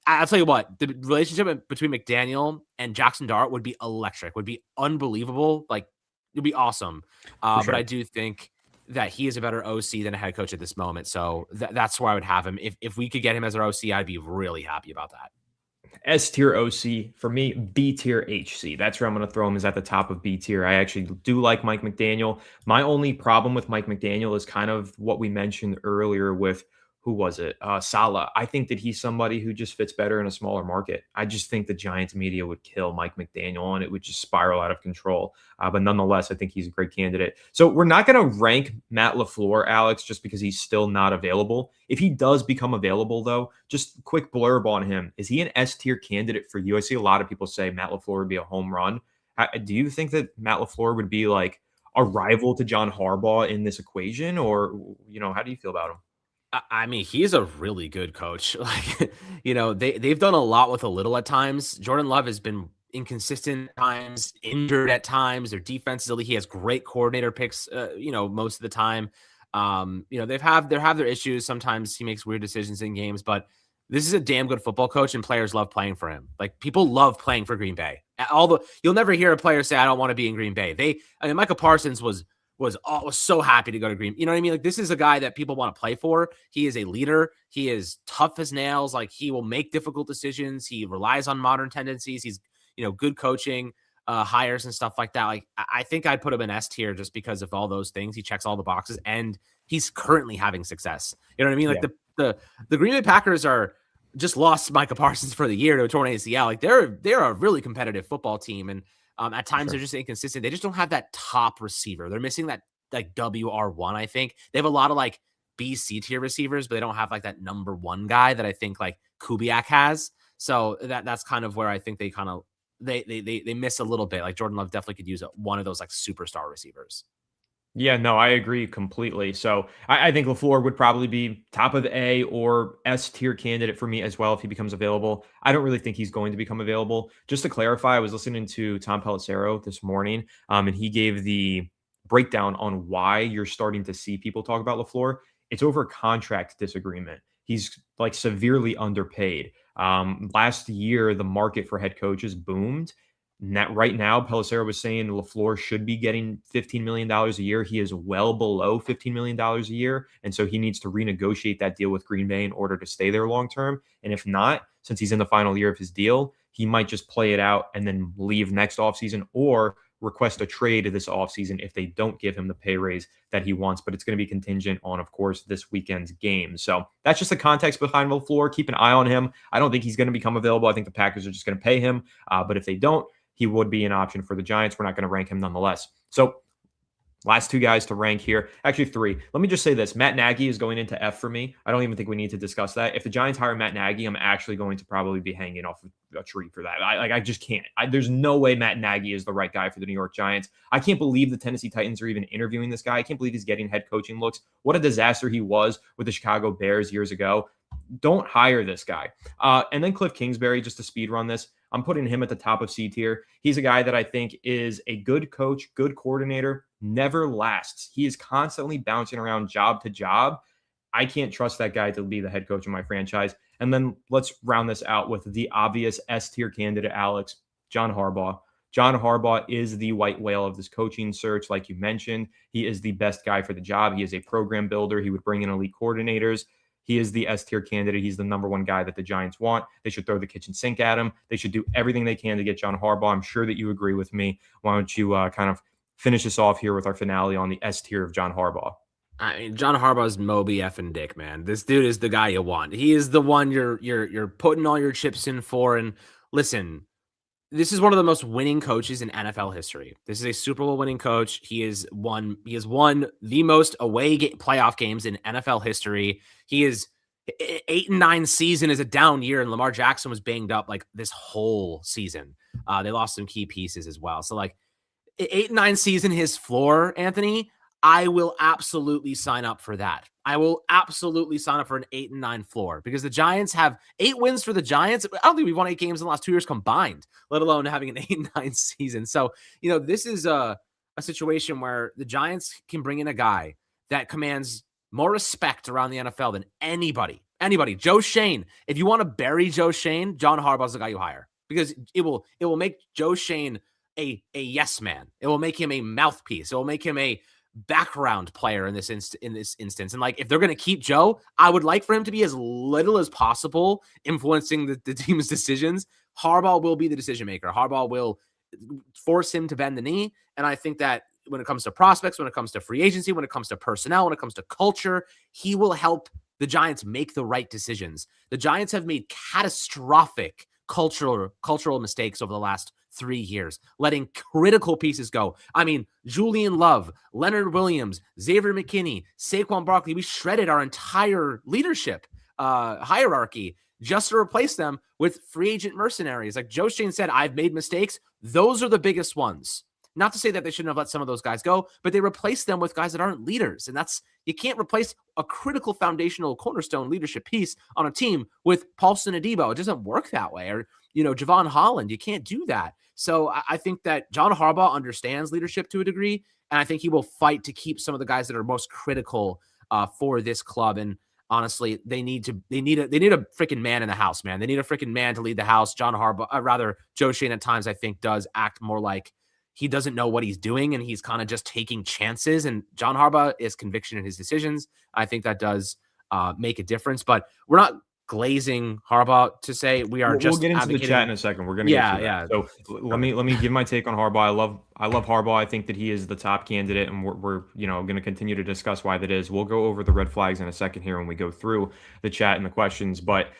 I'll tell you what, the relationship between McDaniel and Jackson Dart would be electric, would be unbelievable. Like it'd be awesome. Sure. But I do think that he is a better OC than a head coach at this moment. So that's where I would have him. If we could get him as our OC, I'd be really happy about that. S tier OC for me, B tier HC. That's where I'm going to throw him, is at the top of B tier. I actually do like Mike McDaniel. My only problem with Mike McDaniel is kind of what we mentioned earlier with who was it? Saleh. I think that he's somebody who just fits better in a smaller market. I just think the Giants media would kill Mike McDaniel and it would just spiral out of control. But nonetheless, I think he's a great candidate. So we're not going to rank Matt LaFleur, Alex, just because he's still not available. If he does become available, though, just quick blurb on him. Is he an S tier candidate for you? I see a lot of people say Matt LaFleur would be a home run. Do you think that Matt LaFleur would be like a rival to John Harbaugh in this equation? Or, how do you feel about him? I mean, he's a really good coach. Like, they've done a lot with a little at times. Jordan Love has been inconsistent at times, injured at times. Their defense is elite. He has great coordinator picks, most of the time. They have their issues. Sometimes he makes weird decisions in games, but this is a damn good football coach, and players love playing for him. Like, people love playing for Green Bay. You'll never hear a player say, "I don't want to be in Green Bay." Micah Parsons was so happy to go to Green. You know what I mean? Like, this is a guy that people want to play for. He is a leader. He is tough as nails. Like, he will make difficult decisions. He relies on modern tendencies. He's, good coaching, hires and stuff like that. Like, I think I'd put him in S tier just because of all those things. He checks all the boxes and he's currently having success. You know what I mean? Like, the Green Bay Packers are just lost Micah Parsons for the year to a torn ACL. Like, they're a really competitive football team. And at times they're just inconsistent. They just don't have that top receiver. They're missing that like WR1, I think. They have a lot of like B, C tier receivers, but they don't have like that number one guy that I think like Kubiak has. So that's kind of where I think they kind of they miss a little bit. Like, Jordan Love definitely could use one of those like superstar receivers. Yeah, no, I agree completely. So I think LaFleur would probably be top of A or S tier candidate for me as well if he becomes available. I don't really think he's going to become available. Just to clarify, I was listening to Tom Pelissero this morning, and he gave the breakdown on why you're starting to see people talk about LaFleur. It's over contract disagreement. He's like severely underpaid. Last year, the market for head coaches boomed. Right now, Pelissero was saying LaFleur should be getting $15 million a year. He is well below $15 million a year. And so he needs to renegotiate that deal with Green Bay in order to stay there long term. And if not, since he's in the final year of his deal, he might just play it out and then leave next offseason or request a trade this offseason if they don't give him the pay raise that he wants. But it's going to be contingent on, of course, this weekend's game. So that's just the context behind LaFleur. Keep an eye on him. I don't think he's going to become available. I think the Packers are just going to pay him. But if they don't, he would be an option for the Giants. We're not going to rank him nonetheless. So last two guys to rank here. Actually, three. Let me just say this. Matt Nagy is going into F for me. I don't even think we need to discuss that. If the Giants hire Matt Nagy, I'm actually going to probably be hanging off a tree for that. I just can't. There's no way Matt Nagy is the right guy for the New York Giants. I can't believe the Tennessee Titans are even interviewing this guy. I can't believe he's getting head coaching looks. What a disaster he was with the Chicago Bears years ago. Don't hire this guy. And then Cliff Kingsbury, just to speed run this. I'm putting him at the top of C tier. He's a guy that I think is a good coach, good coordinator, never lasts. He is constantly bouncing around job to job. I can't trust that guy to be the head coach of my franchise. And then let's round this out with the obvious S tier candidate, Alex, John Harbaugh. John Harbaugh is the white whale of this coaching search. Like you mentioned, he is the best guy for the job. He is a program builder. He would bring in elite coordinators. He is the S tier candidate. He's the number one guy that the Giants want. They should throw the kitchen sink at him. They should do everything they can to get John Harbaugh. I'm sure that you agree with me. Why don't you kind of finish us off here with our finale on the S tier of John Harbaugh? I mean, John Harbaugh's Moby effing Dick, man. This dude is the guy you want. He is the one you're putting all your chips in for. And listen, this is one of the most winning coaches in NFL history. This is a Super Bowl winning coach. He has won the most away playoff games in NFL history. He is 8-9 season is a down year, and Lamar Jackson was banged up like this whole season. They lost some key pieces as well. So like 8-9 season, his floor, Anthony, I will absolutely sign up for that. I will absolutely sign up for an 8-9 floor because the Giants have 8 wins for the Giants. I don't think we've won 8 games in the last 2 years combined, let alone having an 8-9 season. So, this is a situation where the Giants can bring in a guy that commands more respect around the NFL than anybody. Joe Schoen. If you want to bury Joe Schoen, John Harbaugh's the guy you hire because it will make Joe Schoen a yes man. It will make him a mouthpiece. It will make him a background player in this instance. And like, if they're going to keep Joe, I would like for him to be as little as possible influencing the team's decisions. Harbaugh will be the decision maker. Harbaugh will force him to bend the knee. And I think that when it comes to prospects, when it comes to free agency, when it comes to personnel, when it comes to culture, he will help the Giants make the right decisions. The Giants have made catastrophic cultural mistakes over the last 3 years, letting critical pieces go. I mean, Julian Love, Leonard Williams, Xavier McKinney, Saquon Barkley, we shredded our entire leadership hierarchy just to replace them with free agent mercenaries. Like Joe Schoen said, I've made mistakes. Those are the biggest ones. Not to say that they shouldn't have let some of those guys go, but they replaced them with guys that aren't leaders. And you can't replace a critical foundational cornerstone leadership piece on a team with Paulson Adebo. It doesn't work that way. Or, Javon Holland, you can't do that. So I think that John Harbaugh understands leadership to a degree, and I think he will fight to keep some of the guys that are most critical for this club. And honestly, they need a freaking man in the house, man. They need a freaking man to lead the house. John Harbaugh, Joe Schoen at times, I think, does act more like he doesn't know what he's doing and he's kind of just taking chances. And John Harbaugh is conviction in his decisions. I think that does make a difference, but we're not glazing Harbaugh to say we are We'll get into the chat in a second. We're going to get to that. So let me give my take on Harbaugh. I love Harbaugh. I think that he is the top candidate, and we're going to continue to discuss why that is. We'll go over the red flags in a second here when we go through the chat and the questions, but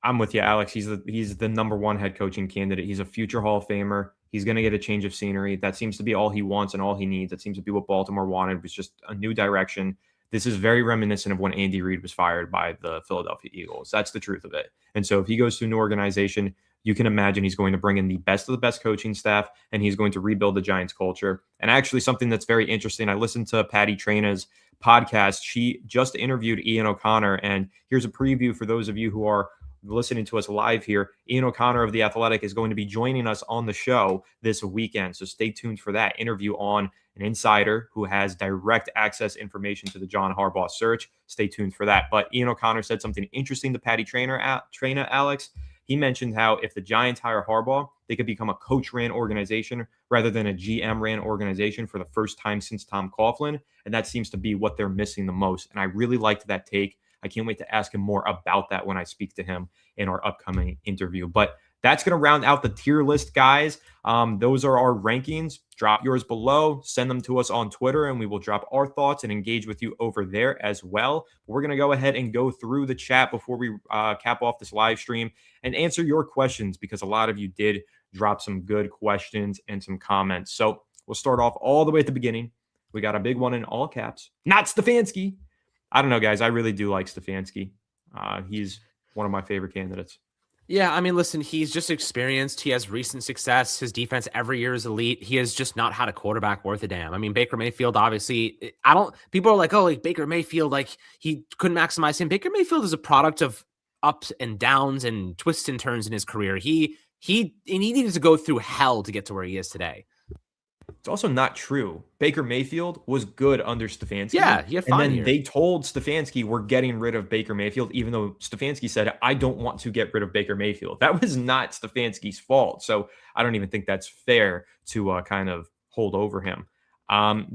I'm with you, Alex. He's the number one head coaching candidate. He's a future Hall of Famer. He's going to get a change of scenery. That seems to be all he wants and all he needs. That seems to be what Baltimore wanted, was just a new direction. This is very reminiscent of when Andy Reid was fired by the Philadelphia Eagles. That's the truth of it. And so if he goes to a new organization, you can imagine he's going to bring in the best of the best coaching staff, and he's going to rebuild the Giants culture. And actually something that's very interesting, I listened to Patty Traina's podcast. She just interviewed Ian O'Connor, and here's a preview for those of you who are listening to us live here. Ian O'Connor of The Athletic is going to be joining us on the show this weekend. So stay tuned for that interview on an insider who has direct access information to the John Harbaugh search. Stay tuned for that. But Ian O'Connor said something interesting to Patty Traina, Alex. He mentioned how if the Giants hire Harbaugh, they could become a coach-ran organization rather than a GM-ran organization for the first time since Tom Coughlin. And that seems to be what they're missing the most. And I really liked that take. I can't wait to ask him more about that when I speak to him in our upcoming interview. But that's going to round out the tier list, guys. Those are our rankings. Drop yours below. Send them to us on Twitter, and we will drop our thoughts and engage with you over there as well. We're going to go ahead and go through the chat before we cap off this live stream and answer your questions, because a lot of you did drop some good questions and some comments. So we'll start off all the way at the beginning. We got a big one in all caps. Not Stefanski. I don't know, guys. I really do like Stefanski. He's one of my favorite candidates. Yeah, I mean, listen, he's just experienced. He has recent success. His defense every year is elite. He has just not had a quarterback worth a damn. I mean, Baker Mayfield, obviously, people are like, oh, like Baker Mayfield, like he couldn't maximize him. Baker Mayfield is a product of ups and downs and twists and turns in his career. He needed to go through hell to get to where he is today. It's also not true. Baker Mayfield was good under Stefanski. Yeah, he had fun. And then they told Stefanski, we're getting rid of Baker Mayfield, even though Stefanski said, I don't want to get rid of Baker Mayfield. That was not Stefanski's fault. So I don't even think that's fair to kind of hold over him.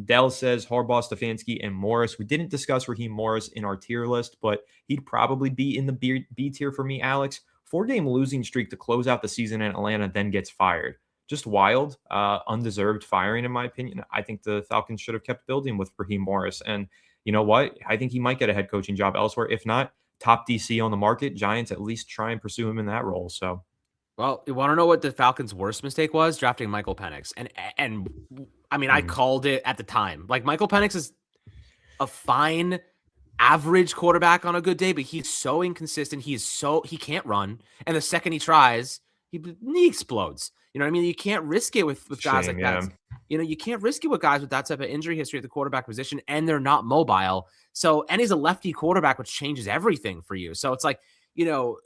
Dell says Harbaugh, Stefanski, and Morris. We didn't discuss Raheem Morris in our tier list, but he'd probably be in the B tier for me, Alex. 4-game losing streak to close out the season in Atlanta, then gets fired. Just wild, undeserved firing, in my opinion. I think the Falcons should have kept building with Raheem Morris. And you know what? I think he might get a head coaching job elsewhere. If not, top DC on the market. Giants at least try and pursue him in that role. So, well, you want to know what the Falcons' worst mistake was? Drafting Michael Penix. And I mean, I called it at the time. Like, Michael Penix is a fine, average quarterback on a good day, but he's so inconsistent. He can't run. And the second he tries, he explodes. You know what I mean? You can't risk it with guys like that. You know, you can't risk it with guys with that type of injury history at the quarterback position, and they're not mobile. So, and he's a lefty quarterback, which changes everything for you. So it's like, you know,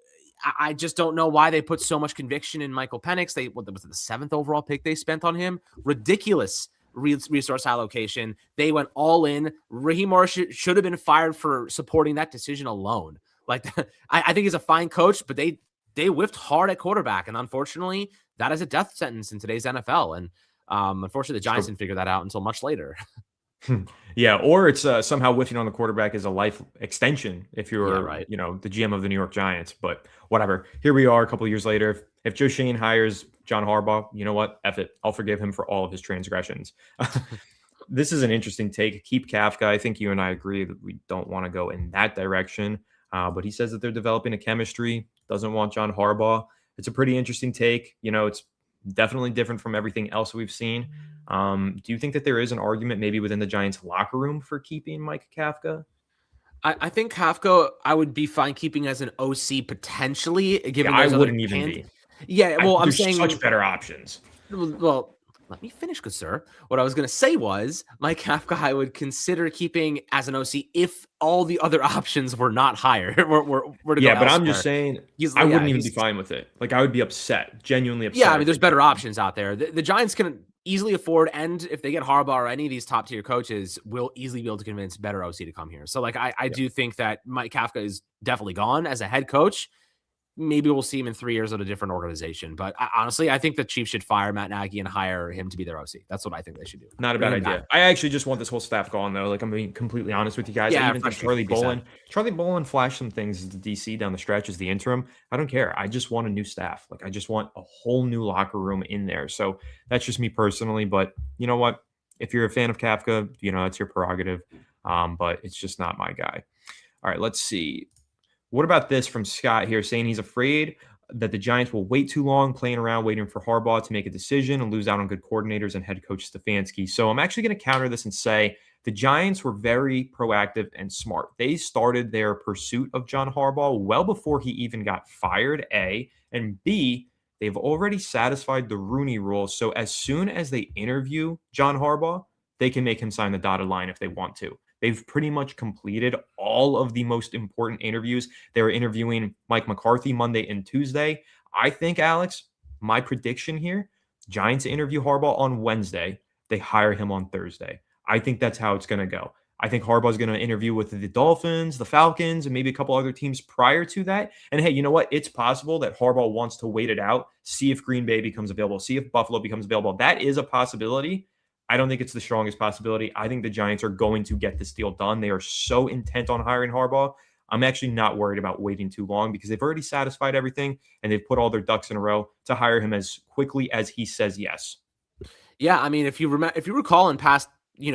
I just don't know why they put so much conviction in Michael Penix. Was it the 7th overall pick they spent on him? Ridiculous resource allocation. They went all in. Raheem Morris should have been fired for supporting that decision alone. Like, I think he's a fine coach, but they whiffed hard at quarterback, and unfortunately, that is a death sentence in today's NFL. And unfortunately, the Giants didn't figure that out until much later. Yeah, or it's somehow whiffing on the quarterback is a life extension if you're, right. You know, the GM of the New York Giants. But whatever. Here we are a couple of years later. If Joe Schoen hires John Harbaugh, you know what? F it. I'll forgive him for all of his transgressions. This is an interesting take. Keep Kafka. I think you and I agree that we don't want to go in that direction. But he says that they're developing a chemistry, doesn't want John Harbaugh. It's a pretty interesting take. It's definitely different from everything else we've seen. Do you think that there is an argument maybe within the Giants locker room for keeping Mike Kafka? I think Kafka, I would be fine keeping as an OC potentially, Yeah, given I those other wouldn't even hand. be. Yeah, well, I'm There's such saying, better options. well, let me finish, good sir. What I was going to say was Mike Kafka, I would consider keeping as an OC if all the other options were not higher, were to go Yeah, but I'm just elsewhere. saying He's, I yeah, wouldn't even be he's, fine with it. Like I would be upset, genuinely yeah, I upset mean, if there's they better kept him. options out there. The Giants can easily afford, and if they get Harbaugh or any of these top tier coaches, will easily be able to convince better OC to come here. So, like, I Yeah. do think that Mike Kafka is definitely gone as a head coach. Maybe we'll see him in 3 years at a different organization. But honestly, I think the Chiefs should fire Matt Nagy and hire him to be their OC. That's what I think they should do. Not a Bring bad him back. idea. I actually just want this whole staff gone though. Like I'm being completely honest with you guys. I Yeah, even think fresh feet would be sad. Charlie Bolin flashed some things as the DC down the stretch as the interim. I don't care. I just want a new staff. Like I just want a whole new locker room in there. So that's just me personally. But you know what? If you're a fan of Kafka, that's your prerogative. But it's just not my guy. All right, let's see. What about this from Scott here saying he's afraid that the Giants will wait too long playing around waiting for Harbaugh to make a decision and lose out on good coordinators and head coach Stefanski. So I'm actually going to counter this and say the Giants were very proactive and smart. They started their pursuit of John Harbaugh well before he even got fired, A, and B, they've already satisfied the Rooney Rule. So as soon as they interview John Harbaugh, they can make him sign the dotted line if they want to. They've pretty much completed all of the most important interviews. They were interviewing Mike McCarthy Monday and Tuesday. I think, Alex, my prediction here, Giants interview Harbaugh on Wednesday. They hire him on Thursday. I think that's how it's going to go. I think Harbaugh's going to interview with the Dolphins, the Falcons, and maybe a couple other teams prior to that. And hey, you know what? It's possible that Harbaugh wants to wait it out, see if Green Bay becomes available, see if Buffalo becomes available. That is a possibility. I don't think it's the strongest possibility. I think the Giants are going to get this deal done. They are so intent on hiring Harbaugh. I'm actually not worried about waiting too long because they've already satisfied everything and they've put all their ducks in a row to hire him as quickly as he says yes. Yeah, I mean, if you recall in past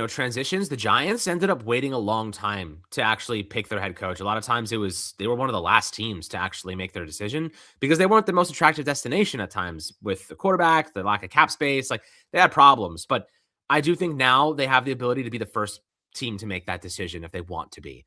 transitions, the Giants ended up waiting a long time to actually pick their head coach. A lot of times they were one of the last teams to actually make their decision because they weren't the most attractive destination at times with the quarterback, the lack of cap space. Like they had problems, but I do think now they have the ability to be the first team to make that decision if they want to be.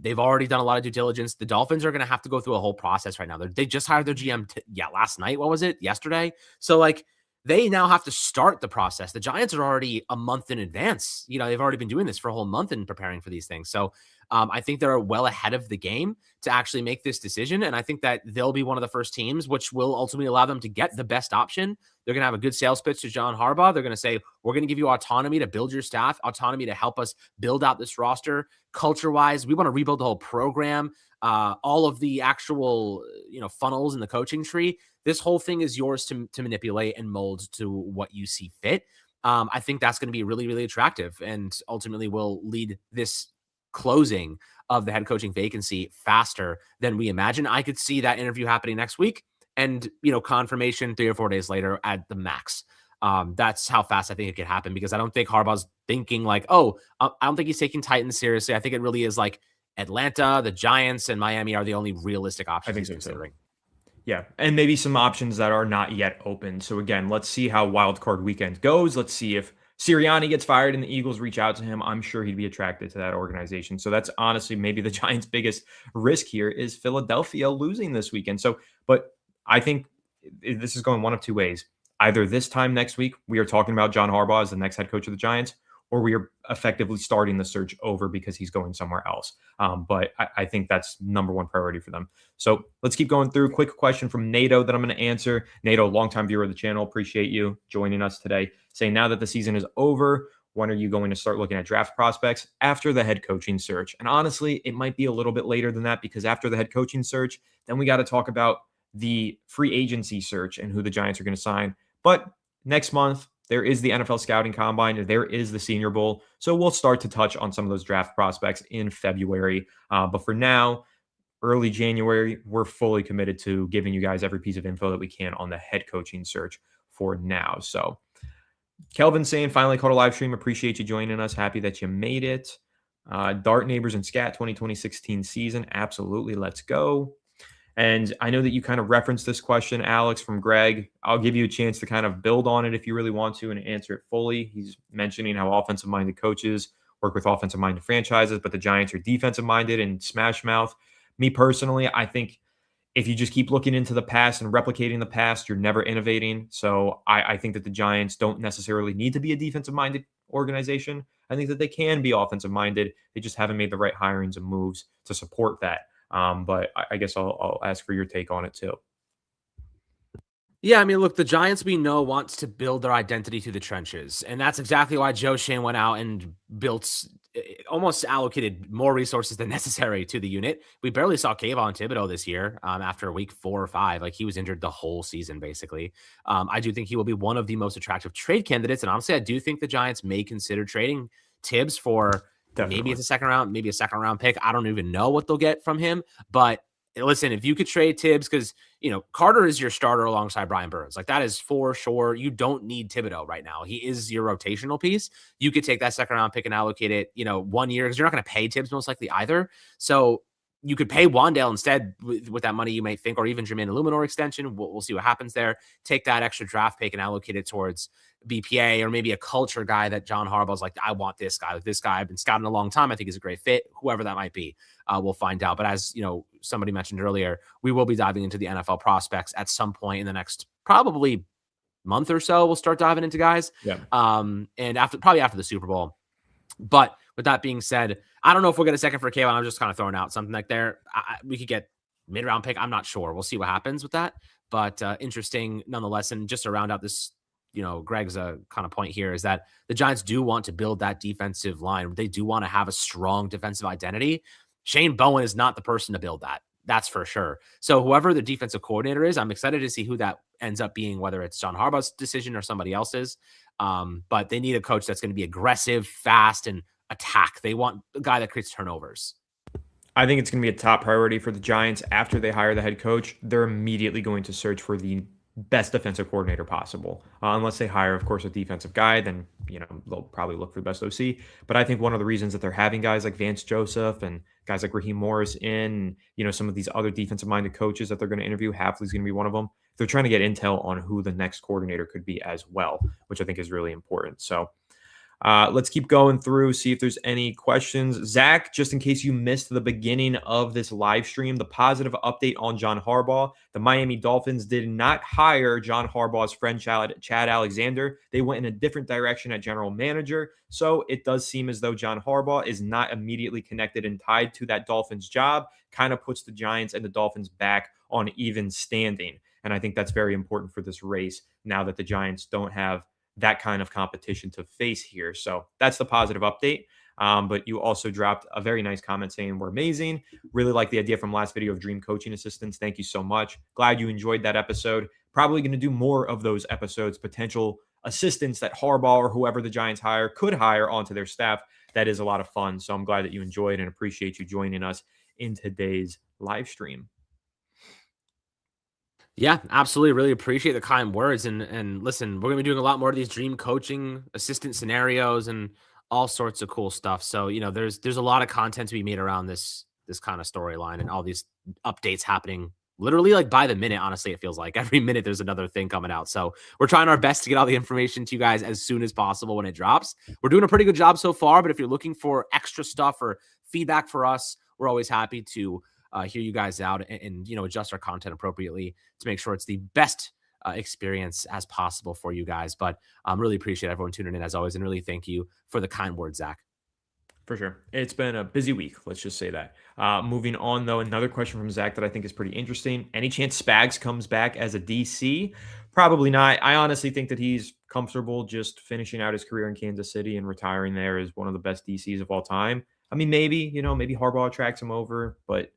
They've already done a lot of due diligence. The Dolphins are going to have to go through a whole process right now. They just hired their GM, last night. What was it? Yesterday. So like they now have to start the process. The Giants are already a month in advance. They've already been doing this for a whole month and preparing for these things. So I think they're well ahead of the game to actually make this decision. And I think that they'll be one of the first teams, which will ultimately allow them to get the best option. They're going to have a good sales pitch to John Harbaugh. They're going to say, we're going to give you autonomy to build your staff, autonomy to help us build out this roster. Culture-wise, we want to rebuild the whole program, all of the actual, funnels in the coaching tree. This whole thing is yours to manipulate and mold to what you see fit. I think that's going to be really, really attractive and ultimately will lead this closing of the head coaching vacancy faster than we imagine. I could see that interview happening next week and, confirmation 3 or 4 days later at the max. That's how fast I think it could happen because I don't think Harbaugh's thinking like, I don't think he's taking Titans seriously. I think it really is like Atlanta, the Giants, and Miami are the only realistic options he's considering. Yeah, and maybe some options that are not yet open. So again, let's see how wild card weekend goes. Let's see if Sirianni gets fired and the Eagles reach out to him. I'm sure he'd be attracted to that organization. So that's honestly maybe the Giants' biggest risk here is Philadelphia losing this weekend. So, but I think this is going one of two ways. Either this time next week, we are talking about John Harbaugh as the next head coach of the Giants, or we are effectively starting the search over because he's going somewhere else. But I think that's number one priority for them. So let's keep going through. Quick question from NATO that I'm going to answer. NATO, longtime viewer of the channel. Appreciate you joining us today. Saying now that the season is over, when are you going to start looking at draft prospects? After the head coaching search. And honestly, it might be a little bit later than that because after the head coaching search, then we got to talk about the free agency search and who the Giants are going to sign. But next month, there is the NFL Scouting Combine. There is the Senior Bowl. So we'll start to touch on some of those draft prospects in February. But for now, early January, we're fully committed to giving you guys every piece of info that we can on the head coaching search for now. So Kelvin saying, finally caught a live stream. Appreciate you joining us. Happy that you made it. Dart Neighbors and Scat 2016 season. Absolutely. Let's go. And I know that you kind of referenced this question, Alex, from Greg. I'll give you a chance to kind of build on it if you really want to and answer it fully. He's mentioning how offensive-minded coaches work with offensive-minded franchises, but the Giants are defensive-minded and smash mouth. Me personally, I think if you just keep looking into the past and replicating the past, you're never innovating. So I think that the Giants don't necessarily need to be a defensive-minded organization. I think that they can be offensive-minded. They just haven't made the right hirings and moves to support that. But I guess I'll ask for your take on it too. Yeah, I mean, look, the Giants we know wants to build their identity through the trenches, and that's exactly why Joe Schoen went out and built, almost allocated more resources than necessary to the unit. We barely saw Kayvon Thibodeau this year after week 4 or 5. Like, he was injured the whole season, basically. I do think he will be one of the most attractive trade candidates, and honestly, I do think the Giants may consider trading Tibbs for maybe it's a second round pick. I don't even know what they'll get from him, but listen, if you could trade Tibbs, because Carter is your starter alongside Brian Burns. Like, that is for sure. You don't need Thibodeau right now. He is your rotational piece. You could take that second round pick and allocate it, 1 year, because you're not going to pay Tibbs most likely either. So you could pay Wandale instead with that money, you may think, or even Jermaine Illuminor extension. We'll see what happens there. Take that extra draft pick and allocate it towards BPA, or maybe a culture guy that John Harbaugh's like, I want this guy. Like, this guy I've been scouting a long time. I think he's a great fit. Whoever that might be, we'll find out. But as somebody mentioned earlier, we will be diving into the NFL prospects at some point in the next probably month or so. We'll start diving into guys. Yeah. And probably after the Super Bowl. But with that being said, I don't know if we'll get a second for Kayvon. I'm just kind of throwing out something like there. We could get mid-round pick. I'm not sure. We'll see what happens with that. But interesting nonetheless. And just to round out this, Greg's kind of point here is that the Giants do want to build that defensive line. They do want to have a strong defensive identity. Shane Bowen is not the person to build that. That's for sure. So whoever the defensive coordinator is, I'm excited to see who that ends up being, whether it's John Harbaugh's decision or somebody else's. But they need a coach that's going to be aggressive, fast, and attack. They want a guy that creates turnovers. I think it's going to be a top priority for the Giants. After they hire the head coach, they're immediately going to search for the best defensive coordinator possible. Unless they hire, of course, a defensive guy, then they'll probably look for the best OC. But I think one of the reasons that they're having guys like Vance Joseph and guys like Raheem Morris in, some of these other defensive-minded coaches that they're going to interview, Hafley's going to be one of them. They're trying to get intel on who the next coordinator could be as well, which I think is really important. So let's keep going through, see if there's any questions. Zach, just in case you missed the beginning of this live stream, the positive update on John Harbaugh. The Miami Dolphins did not hire John Harbaugh's friend Chad Alexander. They went in a different direction at general manager. So it does seem as though John Harbaugh is not immediately connected and tied to that Dolphins job. Kind of puts the Giants and the Dolphins back on even standing. And I think that's very important for this race now that the Giants don't have that kind of competition to face here. So that's the positive update. But you also dropped a very nice comment saying we're amazing. Really like the idea from last video of dream coaching assistants. Thank you so much. Glad you enjoyed that episode. Probably going to do more of those episodes, potential assistants that Harbaugh or whoever the Giants could hire onto their staff. That is a lot of fun. So I'm glad that you enjoyed and appreciate you joining us in today's live stream. Yeah, absolutely. Really appreciate the kind words. And listen, we're going to be doing a lot more of these dream coaching assistant scenarios and all sorts of cool stuff. So, there's a lot of content to be made around this kind of storyline and all these updates happening literally like by the minute. Honestly, it feels like every minute there's another thing coming out. So we're trying our best to get all the information to you guys as soon as possible when it drops. We're doing a pretty good job so far, but if you're looking for extra stuff or feedback for us, we're always happy to hear you guys out and adjust our content appropriately to make sure it's the best experience as possible for you guys. But really appreciate everyone tuning in as always, and really thank you for the kind words, Zach. For sure. It's been a busy week. Let's just say that. Moving on, though, another question from Zach that I think is pretty interesting. Any chance Spags comes back as a DC? Probably not. I honestly think that he's comfortable just finishing out his career in Kansas City and retiring there as one of the best DCs of all time. I mean, maybe Harbaugh tracks him over, but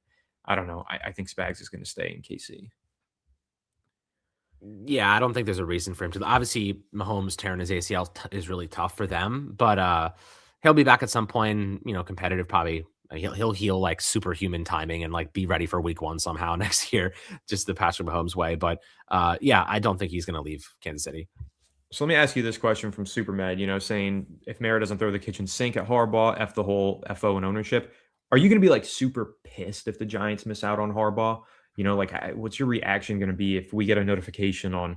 I don't know. I think Spags is going to stay in KC. Yeah, I don't think there's a reason for him to. Obviously, Mahomes tearing his ACL is really tough for them, but he'll be back at some point. Competitive probably. He'll heal like superhuman timing and like be ready for week 1 somehow next year, just the Patrick Mahomes way. But yeah, I don't think he's going to leave Kansas City. So let me ask you this question from Supermed, saying if Mara doesn't throw the kitchen sink at Harbaugh, F the whole FO and ownership, are you going to be like super pissed if the Giants miss out on Harbaugh? Like what's your reaction going to be if we get a notification on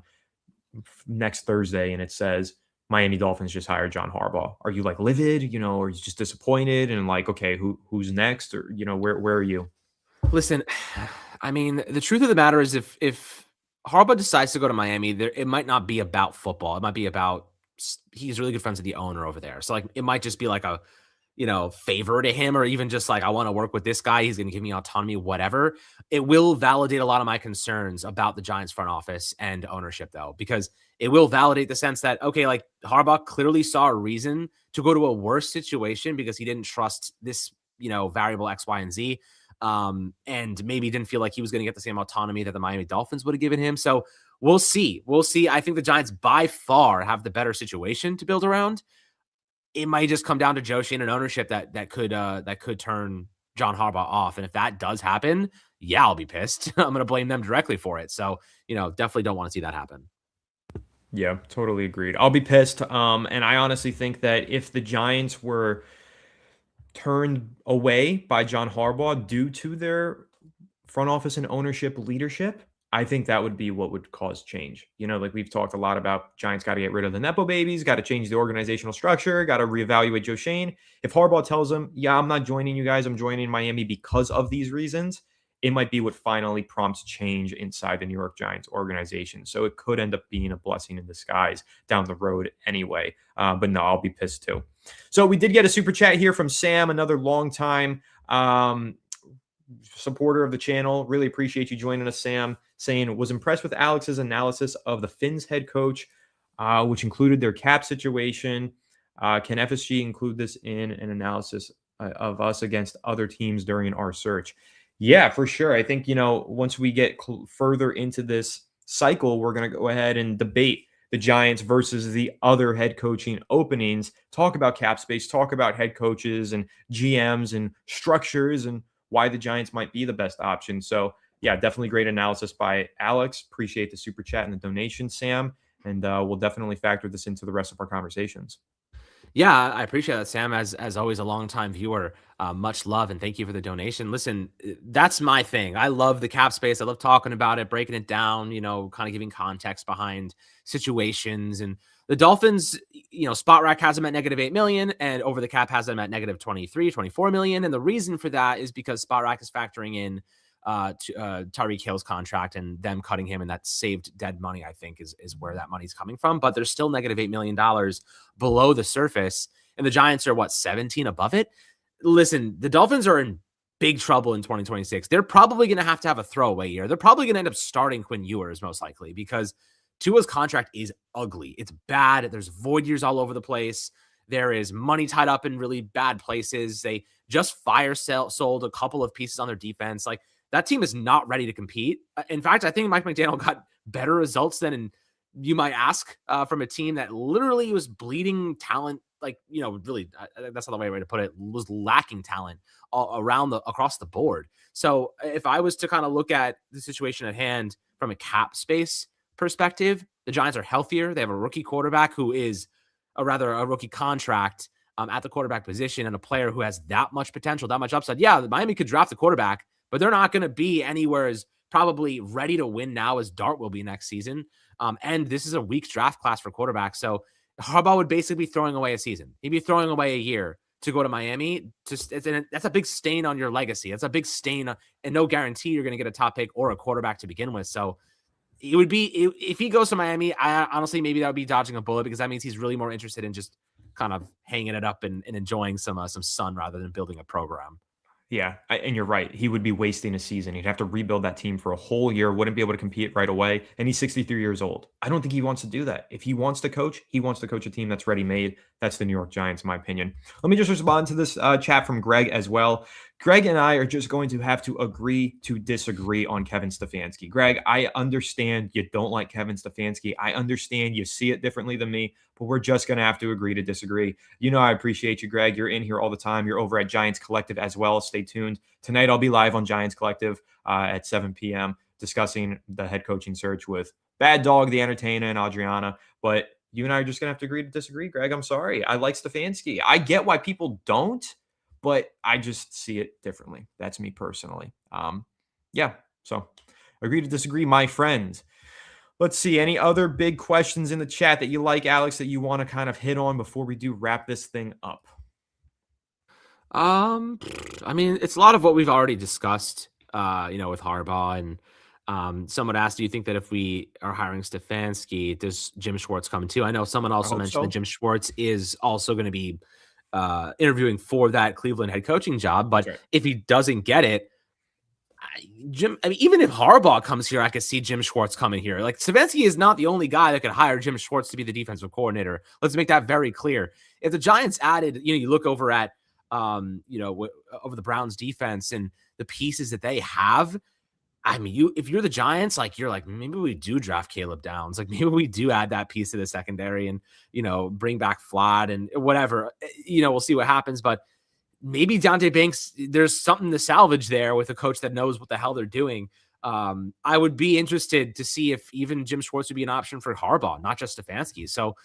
next Thursday and it says Miami Dolphins just hired John Harbaugh? Are you like livid, or are you just disappointed and like, okay, who's next? Or, where are you? Listen, I mean, the truth of the matter is if Harbaugh decides to go to Miami, it might not be about football. It might be about he's really good friends with the owner over there. So like it might just be like a favor to him, or even just like, I want to work with this guy. He's going to give me autonomy, whatever. It will validate a lot of my concerns about the Giants front office and ownership, though, because it will validate the sense that, okay, like Harbaugh clearly saw a reason to go to a worse situation because he didn't trust this, variable X, Y, and Z. And maybe didn't feel like he was going to get the same autonomy that the Miami Dolphins would have given him. So we'll see. We'll see. I think the Giants by far have the better situation to build around. It might just come down to Joe Schoen and ownership that could turn John Harbaugh off. And if that does happen, yeah, I'll be pissed. I'm going to blame them directly for it. So, definitely don't want to see that happen. Yeah, totally agreed. I'll be pissed. And I honestly think that if the Giants were turned away by John Harbaugh due to their front office and ownership leadership, I think that would be what would cause change. Like we've talked a lot about, Giants got to get rid of the Nepo babies, got to change the organizational structure, got to reevaluate Joe Schoen. If Harbaugh tells them, yeah, I'm not joining you guys, I'm joining Miami because of these reasons, it might be what finally prompts change inside the New York Giants organization. So it could end up being a blessing in disguise down the road anyway. But no, I'll be pissed too. So we did get a super chat here from Sam, another long time supporter of the channel. Really appreciate you joining us, Sam. Saying, was impressed with Alex's analysis of the Finns head coach, which included their cap situation. Can FSG include this in an analysis of us against other teams during our search? Yeah, for sure. I think, once we get further into this cycle, we're going to go ahead and debate the Giants versus the other head coaching openings, talk about cap space, talk about head coaches and GMs and structures and why the Giants might be the best option. So, yeah, definitely great analysis by Alex. Appreciate the super chat and the donation, Sam. And we'll definitely factor this into the rest of our conversations. Yeah, I appreciate that, Sam. As always, a longtime viewer. Much love and thank you for the donation. Listen, that's my thing. I love the cap space. I love talking about it, breaking it down. Kind of giving context behind situations. And the Dolphins, Spot Rack has them at -8 million, and Over the Cap has them at -23, 24 million. And the reason for that is because Spot Rack is factoring in Tyreek Hill's contract and them cutting him, and that saved dead money, I think, is where that money's coming from. But there's still -$8 million below the surface, and the Giants are 17 above it. Listen, the Dolphins are in big trouble in 2026. They're probably going to have a throwaway year. They're probably going to end up starting Quinn Ewers most likely, because Tua's contract is ugly. It's bad. There's void years all over the place. There is money tied up in really bad places. They just sold a couple of pieces on their defense. Like, that team is not ready to compete. In fact, I think Mike McDaniel got better results than you might ask from a team that literally was bleeding talent. Like, really, that's not the right way to put it, was lacking talent across the board. So if I was to kind of look at the situation at hand from a cap space perspective, the Giants are healthier. They have a rookie quarterback who is a rookie contract at the quarterback position, and a player who has that much potential, that much upside. Yeah, Miami could draft a quarterback, but they're not going to be anywhere as probably ready to win now as Dart will be next season. And this is a weak draft class for quarterbacks. So Harbaugh would basically be throwing away a season. He'd be throwing away a year to go to Miami. That's a big stain on your legacy. That's a big stain, and no guarantee you're going to get a top pick or a quarterback to begin with. So it would be, if he goes to Miami, I honestly, maybe that would be dodging a bullet, because that means he's really more interested in just kind of hanging it up and enjoying some sun rather than building a program. Yeah, and you're right. He would be wasting a season. He'd have to rebuild that team for a whole year, wouldn't be able to compete right away. And he's 63 years old. I don't think he wants to do that. If he wants to coach, he wants to coach a team that's ready-made. That's the New York Giants, in my opinion. Let me just respond to this chat from Greg as well. Greg and I are just going to have to agree to disagree on Kevin Stefanski. Greg, I understand you don't like Kevin Stefanski. I understand you see it differently than me, but we're just going to have to agree to disagree. I appreciate you, Greg. You're in here all the time. You're over at Giants Collective as well. Stay tuned. Tonight, I'll be live on Giants Collective at 7 p.m. discussing the head coaching search with Bad Dog, the Entertainer, and Adriana. But you and I are just going to have to agree to disagree, Greg. I'm sorry. I like Stefanski. I get why people don't, but I just see it differently. That's me personally. Yeah. So agree to disagree, my friend. Let's see. Any other big questions in the chat that you like, Alex, that you want to kind of hit on before we do wrap this thing up? I mean, it's a lot of what we've already discussed, with Harbaugh. And someone asked, do you think that if we are hiring Stefanski, does Jim Schwartz come too? I know someone also mentioned that Jim Schwartz is also going to be interviewing for that Cleveland head coaching job. But if he doesn't get it, even if Harbaugh comes here, I could see Jim Schwartz coming here. Like, Stefanski is not the only guy that could hire Jim Schwartz to be the defensive coordinator. Let's make that very clear. If the Giants added, you look over at, over the Browns defense and the pieces that they have. I mean, if you're the Giants, you're like, maybe we do draft Caleb Downs. Like, maybe we do add that piece to the secondary and, bring back Flott and whatever. We'll see what happens. But maybe Dante Banks, there's something to salvage there with a coach that knows what the hell they're doing. I would be interested to see if even Jim Schwartz would be an option for Harbaugh, not just Stefanski. So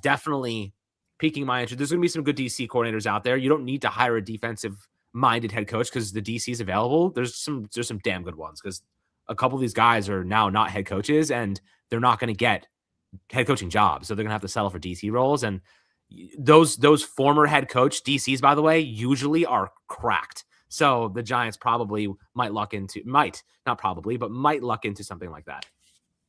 definitely piquing my interest. There's going to be some good DC coordinators out there. You don't need to hire a defensive-minded head coach because the DC is available. There's some damn good ones because a couple of these guys are now not head coaches and they're not going to get head coaching jobs. So they're going to have to settle for DC roles. And those former head coach DCs, by the way, usually are cracked. So the Giants probably might luck into something like that.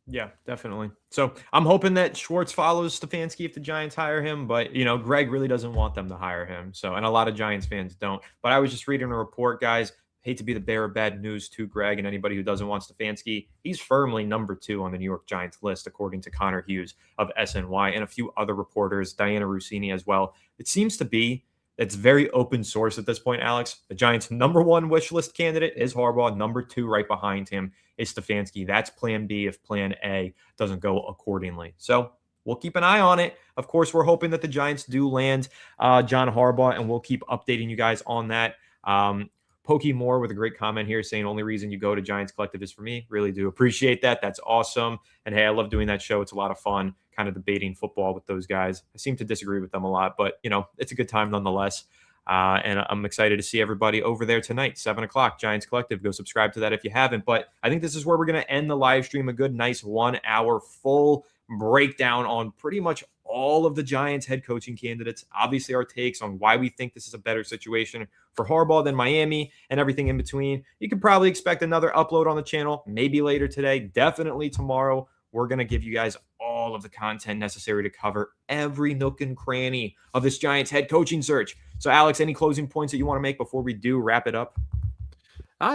Yeah, definitely. So I'm hoping that Schwartz follows Stefanski if the Giants hire him, but Greg really doesn't want them to hire him. So, and a lot of Giants fans don't. But I was just reading a report, guys. Hate to be the bearer of bad news to Greg and anybody who doesn't want Stefanski. He's firmly number 2 on the New York Giants list, according to Connor Hughes of SNY and a few other reporters, Diana Rossini as well. It seems to be it's very open source at this point, Alex. The Giants' number 1 wish list candidate is Harbaugh. Number 2 right behind him is Stefanski. That's plan B if plan A doesn't go accordingly. So we'll keep an eye on it. Of course, we're hoping that the Giants do land John Harbaugh, and we'll keep updating you guys on that. Pokey Moore with a great comment here saying, only reason you go to Giants Collective is for me. Really do appreciate that. That's awesome. And hey, I love doing that show. It's a lot of fun kind of debating football with those guys. I seem to disagree with them a lot, but it's a good time nonetheless. And I'm excited to see everybody over there tonight, 7:00, Giants Collective. Go subscribe to that if you haven't. But I think this is where we're going to end the live stream. A good, nice 1 hour full breakdown on pretty much all of the Giants head coaching candidates. Obviously, our takes on why we think this is a better situation for Harbaugh than Miami and everything in between. You can probably expect another upload on the channel, maybe later today, definitely tomorrow. We're going to give you guys all of the content necessary to cover every nook and cranny of this Giants head coaching search. So, Alex, any closing points that you want to make before we do wrap it up?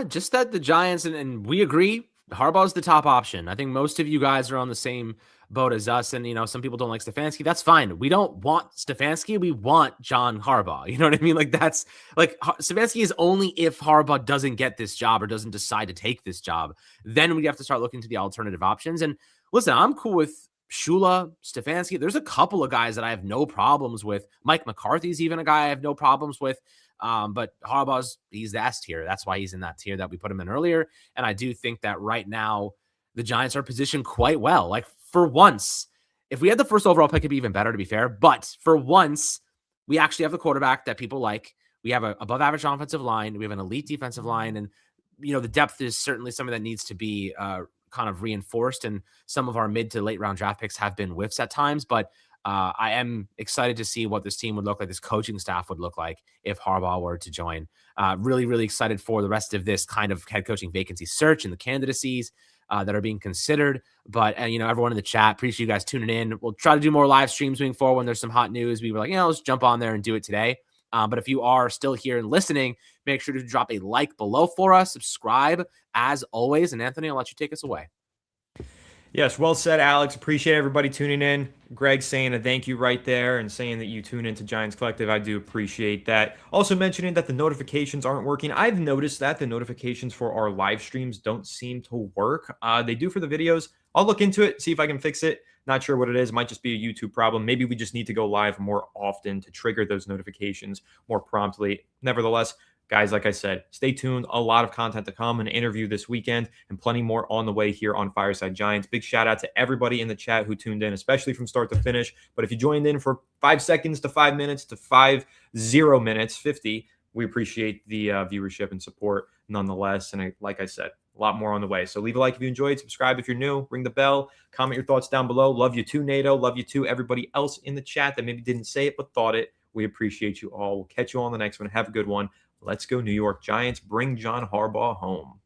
Just that the Giants, and we agree, Harbaugh's the top option. I think most of you guys are on the same boat as us. And, some people don't like Stefanski. That's fine. We don't want Stefanski. We want John Harbaugh. You know what I mean? That's Stefanski is only if Harbaugh doesn't get this job or doesn't decide to take this job. Then we have to start looking to the alternative options. And listen, I'm cool with Shula, Stefanski. There's a couple of guys that I have no problems with. Mike McCarthy's even a guy I have no problems with. But Harbaugh's, he's the S tier. That's why he's in that tier that we put him in earlier. And I do think that right now the Giants are positioned quite well. For once, if we had the first overall pick, it'd be even better, to be fair. But for once, we actually have the quarterback that people like. We have an above average offensive line. We have an elite defensive line. And, the depth is certainly something that needs to be kind of reinforced. And some of our mid to late round draft picks have been whiffs at times. But I am excited to see what this team would look like, this coaching staff would look like if Harbaugh were to join. Really, really excited for the rest of this kind of head coaching vacancy search and the candidacies that are being considered. But, everyone in the chat, appreciate you guys tuning in. We'll try to do more live streams moving forward when there's some hot news. We were like, let's jump on there and do it today. But if you are still here and listening, make sure to drop a like below for us, subscribe as always. And Anthony, I'll let you take us away. Yes, well said, Alex. Appreciate everybody tuning in. Greg saying a thank you right there and saying that you tune into Giants Collective. I do appreciate that. Also mentioning that the notifications aren't working. I've noticed that the notifications for our live streams don't seem to work. They do for the videos. I'll look into it, see if I can fix it. Not sure what it is. It might just be a YouTube problem. Maybe we just need to go live more often to trigger those notifications more promptly. Nevertheless, guys, like I said, stay tuned. A lot of content to come, an interview this weekend, and plenty more on the way here on Fireside Giants. Big shout out to everybody in the chat who tuned in, especially from start to finish. But if you joined in for 5 seconds to 5 minutes to 50 minutes, 50, we appreciate the viewership and support nonetheless. And like I said, a lot more on the way. So leave a like if you enjoyed, subscribe if you're new, ring the bell, comment your thoughts down below. Love you too, NATO. Love you too, everybody else in the chat that maybe didn't say it but thought it. We appreciate you all. We'll catch you on the next one. Have a good one. Let's go, New York Giants. Bring John Harbaugh home.